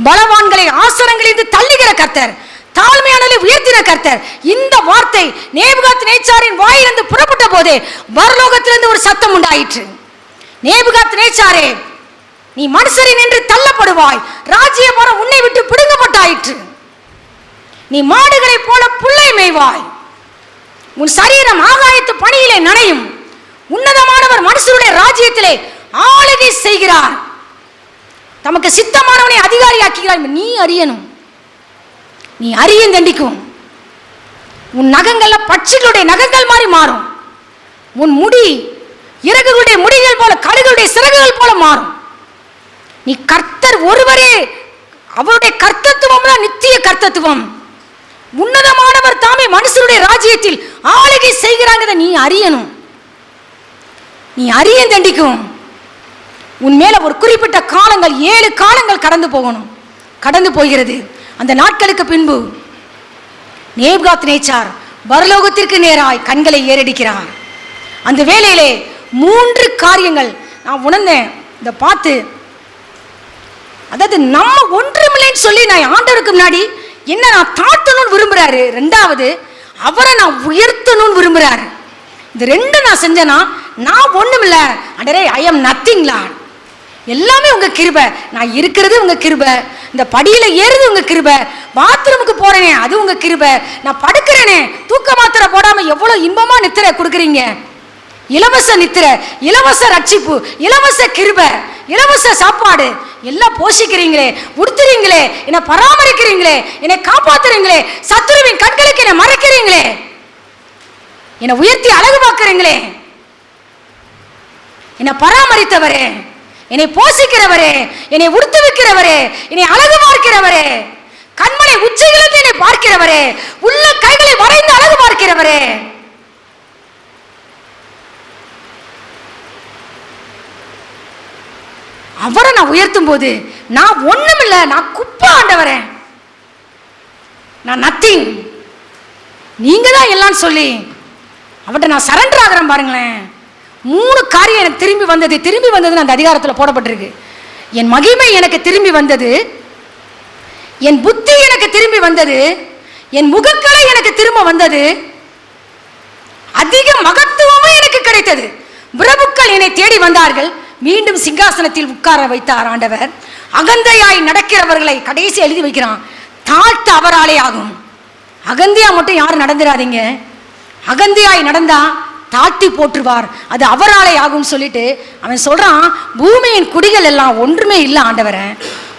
பலவான்களை ஆசனங்களிலிருந்து தள்ளுகிற கர்த்தர், தாழ்மையானவர்களை உயர்த்தின கர்த்தர். இந்த வார்த்தை நேபுகாத்நேச்சாரின் வாயிலிருந்து புறப்பட்ட போதே பரலோகத்திலிருந்து ஒரு சத்தம் உண்டாயிற்று. நேபுகாத்நேச்சாரே, நீ மனுஷரின் என்று தள்ளப்படுவாய், ராஜ்யபாரம் உன்னை விட்டு பிடுங்கப்பட்டாயிற்று. நீ மாடுகளைப் போல புல்லை மேய்வாய், உன் சரீரம் ஆகாயத்து பணியிலே நனையும். உன்னதமானவர் மனுஷருடைய ராஜ்யத்திலே ஆளுகை செய்கிறார், தமக்கு சித்தமானவனை அதிகாரியாக்குகிறார். நீ அறியணும், நீ அறியும் தண்டிக்கும். உன் நகங்கள்ல பட்சிகளுடைய நகங்கள் மாதிரி மாறும். உன் முடி இறகுகளுடைய முடிகள் போல, கழுகுடைய சிறகுகள் போல மாறும். நீ கர்த்தர் ஒருவரே, அவருடைய கர்த்தத்துவம் தான் நித்திய கர்த்தத்துவம். உன்னதமானவர் தாமே மனுஷருடைய ராஜ்யத்தில் ஆளுகை செய்கிறாங்க. நீ அறியணும், நீ அறிய தண்டிக்கும். உன் மேல ஒரு குறிப்பிட்ட காலங்கள், 7 காலங்கள் கடந்து போகணும். கடந்து போகிறது. அந்த நாட்களுக்கு பின்பு நேபுகாத்நேச்சார் பரலோகத்திற்கு நேராய் கண்களை ஏறெடுக்கிறார். அந்த வேளையிலே 3 காரியங்கள் நான் உணர்ந்தேன். இதை பார்த்து, அதாவது நம்ம ஒன்றுமில்லைன்னு சொல்லி நான் ஆண்டவருக்கு முன்னாடி என்ன நான் தாழ்த்தணும்னு விரும்புறாரு. 2வது அவரை நான் உயர்த்தணும்னு விரும்புறாரு. இந்த 2 நான் செஞ்சேன்னா நான் ஒண்ணுமில்ல, அடரே ஐ எம் நத்திங் லார்ட், எல்லாமே உங்க கிருபை. நான் இருக்கிறது உங்க கிருபை, இந்த படியில ஏறுது உங்க கிருபை, பாத்ரூமுக்கு போறேனே அது உங்க கிருபை, நான் படுக்கிறேனே தூக்க மாத்திரை போடாம எவ்வளவு இன்பமா நித்திரை கொடுக்குறீங்க. இலவச நித்திரை, இலவச ரட்சிப்பு, இலவச கிருபை, இலவச சாப்பாடு எல்லாம் போஷிக்கிறீங்களே, உடுத்துறீங்களே, என்னை பராமரிக்கிறீங்களே, என்னை காப்பாத்துறீங்களே, சத்துருவின் கண்களுக்கு என்னை மறைக்கிறீங்களே, என்னை உயர்த்தி அழகு பார்க்கிறீங்களே, என்னை பராமரித்தவரே, என்னை போஷிக்கிறவரே, என்னை உடுத்து வைக்கிறவரே, என்னை அழகு பார்க்கிறவரே, கண்மலை உச்சிகளுக்கு என்னை பார்க்கிறவரே, உள்ள கைகளை வரைந்து அழகு பார்க்கிறவரே, அவரை நான் உயர்த்தும் போது நான் ஒண்ணுமில்ல, நான் குப்பை ஆண்டவரே, நான் நத்திங், நீங்க தான் எல்லாம் சொல்லி அவர்கிட்ட நான் சரண்டர் ஆகிறேன். பாருங்களேன், 3 காரியம் எனக்கு திரும்பி வந்தது. திரும்பி வந்ததுன்னு அந்த அதிகாரத்தில் போடப்பட்டிருக்கு. என் மகிமை எனக்கு திரும்பி வந்தது, என் புத்தி எனக்கு திரும்பி வந்தது, என் முகக்கலை எனக்கு திரும்ப வந்தது, அதிக மகத்துவமும் எனக்கு கிடைத்தது. பிரபுக்கள் என்னை தேடி வந்தார்கள், மீண்டும் சிங்காசனத்தில் உட்கார வைத்தார் ஆண்டவர். அகந்தையாய் நடக்கிறவர்களை கடைசி எழுதி வைக்கிறான், தாழ்த்த அவராலே ஆகும். அகந்தையா மட்டும் யாரும் நடந்துடாதீங்க, அகந்தையாய் நடந்தா தாழ்த்தி போற்றுவார், அது அவராலே ஆகும் சொல்லிட்டு அவன் சொல்றான், பூமியின் குடிகள் எல்லாம் ஒன்றுமே இல்லை ஆண்டவரே,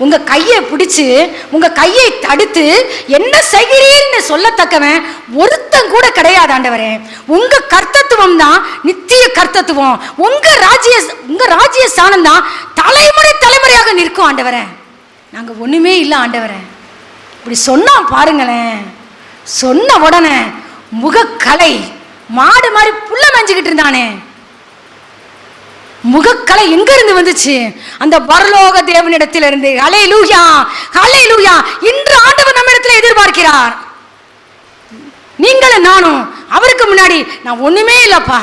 உங்க கையை பிடிச்சு உங்க கையை தடுத்து என்ன செய்கிறீர்னு சொல்லத்தக்கவன் ஒருத்தன் கூட கிடையாது ஆண்டவரே. உங்க கர்த்தத்துவம் தான் நித்திய கர்த்தத்துவம், உங்க ராஜ்ய ஸ்தானம் தான் தலைமுறை தலைமுறையாக நிற்கும் ஆண்டவரே. நாங்க ஒண்ணுமே இல்லை ஆண்டவரே. இப்படி சொன்னா பாருங்களேன், சொன்ன உடனே முகக்கலை மாடு மாதிரி புல்ல மேஞ்சுக்கிட்டு இருந்தானே, முகக்கலை எங்க இருந்து வந்துச்சு? அந்த பரலோக தேவனிடத்திலிருந்து. ஹல்லேலூயா, ஹல்லேலூயா. இன்று ஆண்டவர் நம்ம இடத்துல எதிர்பார்க்கிறார். நீங்களும் நானும் அவருக்கு முன்னாடி நான் ஒண்ணுமே இல்லப்பா,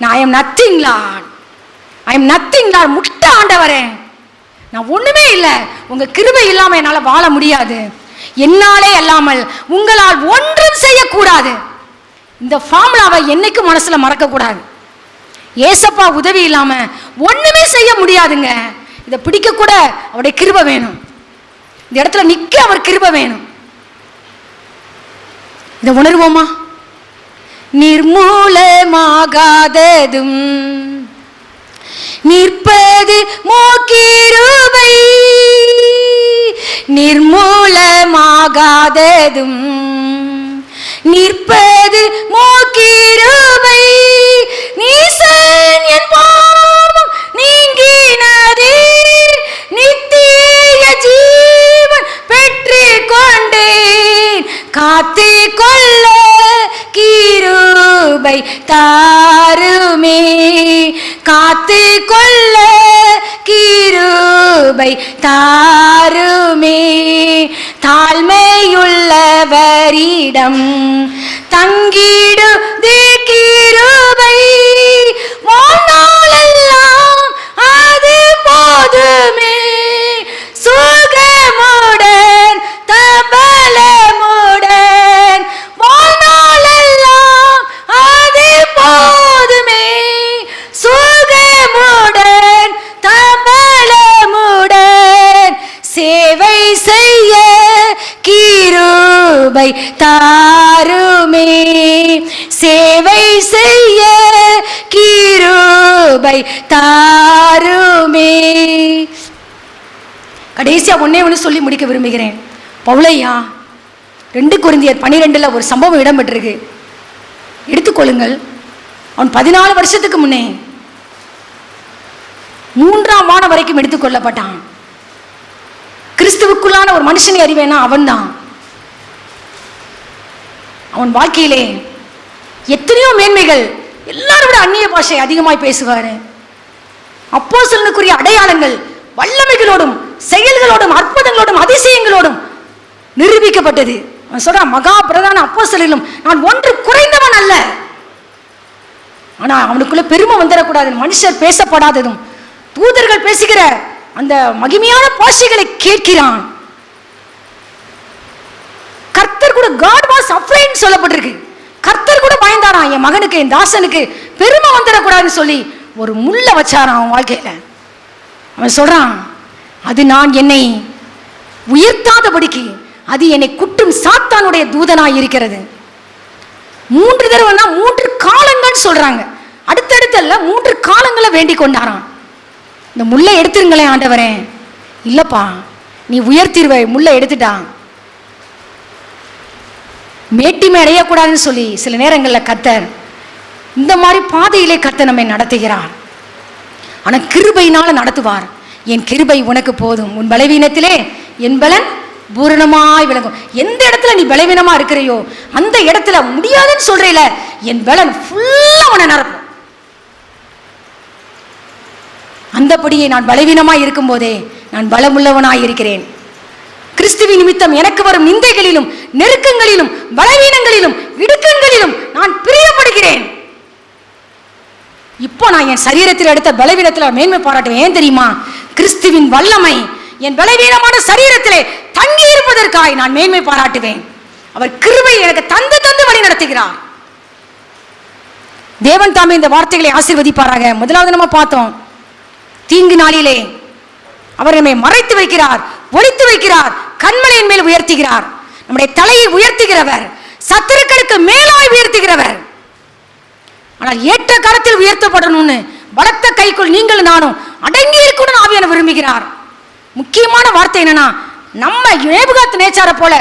நான் I am nothing Lord, I am nothing Lord. முட்ட ஆண்டவரே, நான் ஒண்ணுமே இல்லை, உங்க கிருபை இல்லாம என்னால வாழ முடியாது, என்னாலே அல்லாமல் உங்களால் ஒன்றும் செய்யக்கூடாது. இந்த ஃபார்முலாவை என்னைக்கும் மனசுல மறக்க கூடாது. ஏசப்பா உதவி இல்லாம ஒண்ணுமே செய்ய முடியாதுங்க. இதை பிடிக்க கூட அவருடைய கிருபை வேணும். இந்த இடத்துல நிக்க அவர் கிருபை வேணும். இதை உணர்வோமா? நிர்மூலமாகாததும் நிற்பது மோக்கிருபை, நிர்மூலமாகாததும் நிற்பது மோக்கிருபை, நீசன் என் பாவம் நீங்கினதே, நித்திய ஜீவன் பெற்று கொண்டேன், காத்து கொள்ள கிருபை தாருமே, காத்து கொள்ள கிருபை தாருமே, தாழ்மையுள்ளவரிடம் தங்கிடுதே கிருபை, வாழ்நாளெல்லாம் அது போதுமே, சுகமுடன் தபலமுடன் வாழ்நாளெல்லாம் அது போதுமே, சுகமுடன் தபலமுடன் சேவை செய்ய கிருபை தாருமே, சேவை செய்ய கிருபை தாருமே. கடைசியா ஒண்ணு சொல்லி முடிக்க விரும்புகிறேன். பவுலையா 2 கொரிந்தியர் 12 ஒரு சம்பவம் இடம்பெற்றிருக்கு, எடுத்துக்கொள்ளுங்கள். அவன் 14 வருஷத்துக்கு முன்னே 3ஆம் வானம் வரைக்கும் எடுத்துக்கொள்ளப்பட்டான். கிறிஸ்துவுக்குள்ளான ஒரு மனுஷனை அறிவேனா அவன்தான். அவன் வாழ்க்கையிலே எத்தனையோ மேன்மைகள், எல்லாரும் விட அந்நிய பாஷை அதிகமாய் பேசுவாரு. அப்போஸ்தலனுக்குரிய அடையாளங்கள் வல்லமைகளோடும் செயல்களோடும் அற்புதங்களோடும் அதிசயங்களோடும் நிரூபிக்கப்பட்டது. அவன் சொல்றான், மகா பிரதான அப்போஸ்தலரிலும் நான் ஒன்று குறைந்தவன் அல்ல. ஆனா அவனுக்குள்ள பெருமை வந்துடக்கூடாது. மனுஷர் பேசப்படாததும் தூதர்கள் பேசுகிற அந்த மகிமையான பாஷைகளை கேட்கிறான். கர்த்தர் கூட God was afraid சொல்லப்பட்டிருக்கு. கர்த்தர் கூட பயந்தாராம், என் மகனுக்கு என் தாசனுக்கு பெருமை வந்துடக்கூடாதுன்னு சொல்லி ஒரு முள்ள வச்சாரான் அவன் வாழ்க்கையில. அவன் சொல்றான், அது நான் என்னை உயர்த்தாதபடிக்கு அது என்னை குட்டும் சாத்தானுடைய தூதனாய் இருக்கிறது. 3 தடவைனா 3 காலங்கள் சொல்றாங்க, அடுத்தடுத்தல்ல 3 காலங்களை வேண்டிக் கொண்டாராம். இந்த முல்லை எடுத்துருங்களேன் ஆண்டவரே. இல்லப்பா, நீ உயர்த்திருவை, முல்லை எடுத்துட்டான். மேட்டிமை அடையக்கூடாதுன்னு சொல்லி சில நேரங்களில் கர்த்தர் இந்த மாதிரி பாதையிலே கர்த்தர் நம்மை நடத்துகிறார். ஆனால் கிருபையினால நடத்துவார். என் கிருபை உனக்கு போதும், உன் பலவீனத்திலே என் பலன் பூரணமாய் விளங்கும். எந்த இடத்துல நீ பலவீனமா இருக்கிறையோ அந்த இடத்துல முடியாதுன்னு சொல்றேல, என் பலன் ஃபுல்லா உன்னை நிரப்பும். அந்தபடியே நான் பலவீனமாய் இருக்கும் போதே நான் பலமுள்ளவனாய் இருக்கிறேன். கிறிஸ்துவின் நிமித்தம் எனக்கு வரும் நிந்தைகளிலும் நெருக்கங்களிலும் பலவீனங்களிலும் இடுக்கண்களிலும் நான் பிரியப்படுகிறேன். இப்போ நான் என் சரீரத்தில் எடுத்த பலவீனத்தில் மேன்மை பாராட்டுவேன். ஏன் தெரியுமா? கிறிஸ்துவின் வல்லமை என் பலவீனமான சரீரத்திலே தங்கி இருப்பதற்காக நான் மேன்மை பாராட்டுவேன். அவர் கிருபை எனக்கு தந்து தந்து வழி நடத்துகிறார். தேவன் தாமே இந்த வார்த்தைகளை ஆசீர்வதிப்பாராக. முதலாவது நம்ம பார்த்தோம், தீங்கு நாளிலே அவர் நம்மை மறைத்து வைக்கிறார், ஒளித்து வைக்கிறார், கண்மலையின் மேல் உயர்த்துகிறார். நம்முடைய தலையை உயர்த்துகிறவர், சத்துருக்களுக்கு மேலாய் உயர்த்துகிறவர். ஆனால் ஏற்ற காலத்தில் உயர்த்தப்படணும்னு பலத்த கைக்குள் நீங்கள் நானும் அடங்கி இருக்கணும்னு ஆவியானவர் விரும்புகிறார். முக்கியமான வார்த்தை என்னன்னா, நம்ம நேபுகாத் நேச்சாரை போல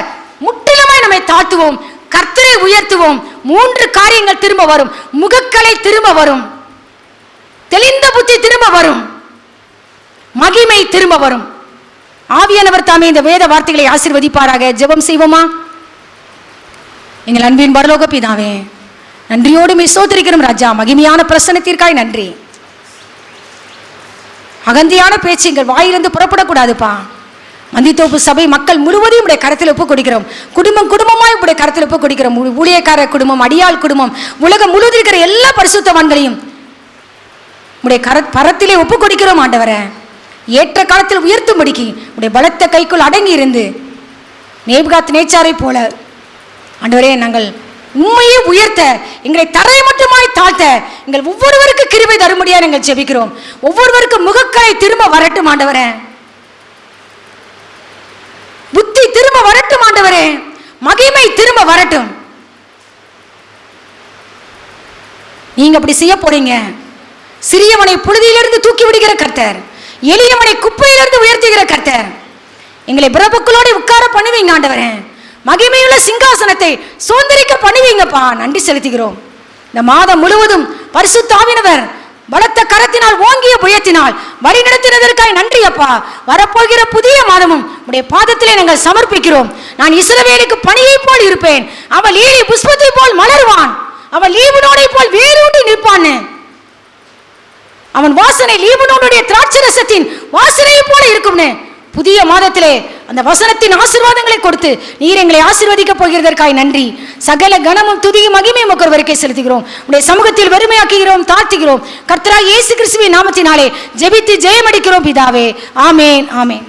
முற்றிலுமாய் நம்மை தாழ்த்துவோம், கர்த்தரை உயர்த்துவோம். 3 காரியங்கள் திரும்ப வரும். முகக்கலை திரும்ப வரும், தெளிந்த புத்தி திரும்ப வரும், மகிமை திரும்ப வரும். ஆவியானவர் தாமே இந்த வேத வார்த்தைகளை ஆசீர்வதிப்பாராக. ஜெபம் செய்வோமா? எங்கள் அன்பின் பரலோக பிதாவே, நன்றியோடு ஸ்தோத்திரிக்கிறோம் ராஜா. மகிமையான பிரசன்னத்திற்காய் நன்றி. அகந்தியான பேச்சு எங்கள் வாயிலிருந்து புறப்படக்கூடாதுப்பா. மந்தித்தோப்பு சபை மக்கள் முழுவதையும் உடைய கரத்தில் ஒப்புக் கொடுக்கிறோம். குடும்பம் குடும்பமாய் உடைய கரத்தில் ஒப்புக் கொடுக்கிறோம். ஊழியக்கார குடும்பம், அடியாள் குடும்பம், உலகம் முழுவதும் இருக்கிற எல்லா பரிசுத்தவான்களையும் உடைய கரத்திலே ஒப்புக் கொடுக்கிறோம் ஆண்டவரே. ஏற்ற காலத்தில் உயர்த்தும்படிக்கு உடைய பலத்த கைக்குள் அடங்கி இருந்து நேபுகாத் நேச்சாரை போல ஆண்டவரே நாங்கள் உண்மையை உயர்த்த, எங்களை தரை மட்டுமாய் தாழ்த்த எங்கள் ஒவ்வொருவருக்கு கிருபை தரும்படியா நாங்கள் ஜெபிக்கிறோம். ஒவ்வொருவருக்கு முகக்கரை திரும்ப வரட்டும் ஆண்டவரே, புத்தி திரும்ப வரட்டும் ஆண்டவரே, மகிமை திரும்ப வரட்டும். நீங்க அப்படி செய்ய போறீங்க. சிறியவனை புழுதியிலிருந்து தூக்கி விடுகிற கர்த்தர், எளியவனை குப்பையிலிருந்து உயர்த்துகிற கர்த்தர். எங்களை பிரபுக்களோடு உட்கார பண்ணுவீங்க ஆண்டவரே, மகிமையுள்ள சிங்காசனத்தை சுதந்திரிக்க பண்ணுவீங்கப்பா. நன்றி செலுத்துகிறோம். இந்த மாதம் முழுவதும் பரிசுத்த ஆவியானவர் பலத்த கரத்தினால் ஓங்கிய புயத்தினால் வழி நடத்தினதற்காக நன்றி அப்பா. வரப்போகிற புதிய மாதமும் உடைய பாதத்திலே நாங்கள் சமர்ப்பிக்கிறோம். நான் இஸ்ரவேலுக்கு பனியை போல் இருப்பேன், அவள் லீலி புஷ்பத்தை போல் மலர்வான், அவன் லீபனோனை போல் வேரூன்றி நிற்பான், அவன் வாசனை லீபனோனுடைய திராட்சரசத்தின் வாசனையை போல இருக்கும்னு புதிய மாதத்திலே அந்த வசனத்தின் ஆசீர்வாதங்களை கொடுத்து நீர் எங்களை ஆசீர்வதிக்க போகிறதற்காக நன்றி. சகல கனமும் துதியும் மகிமையும் ஒருவருக்கே செலுத்துகிறோம். உடைய சமூகத்தில் வறுமையாக்குகிறோம், தாழ்த்துகிறோம். கர்த்தராகிய இயேசு கிறிஸ்துவின் நாமத்தினாலே ஜெபித்து ஜெயமடிக்கிறோம் பிதாவே. ஆமேன், ஆமேன்.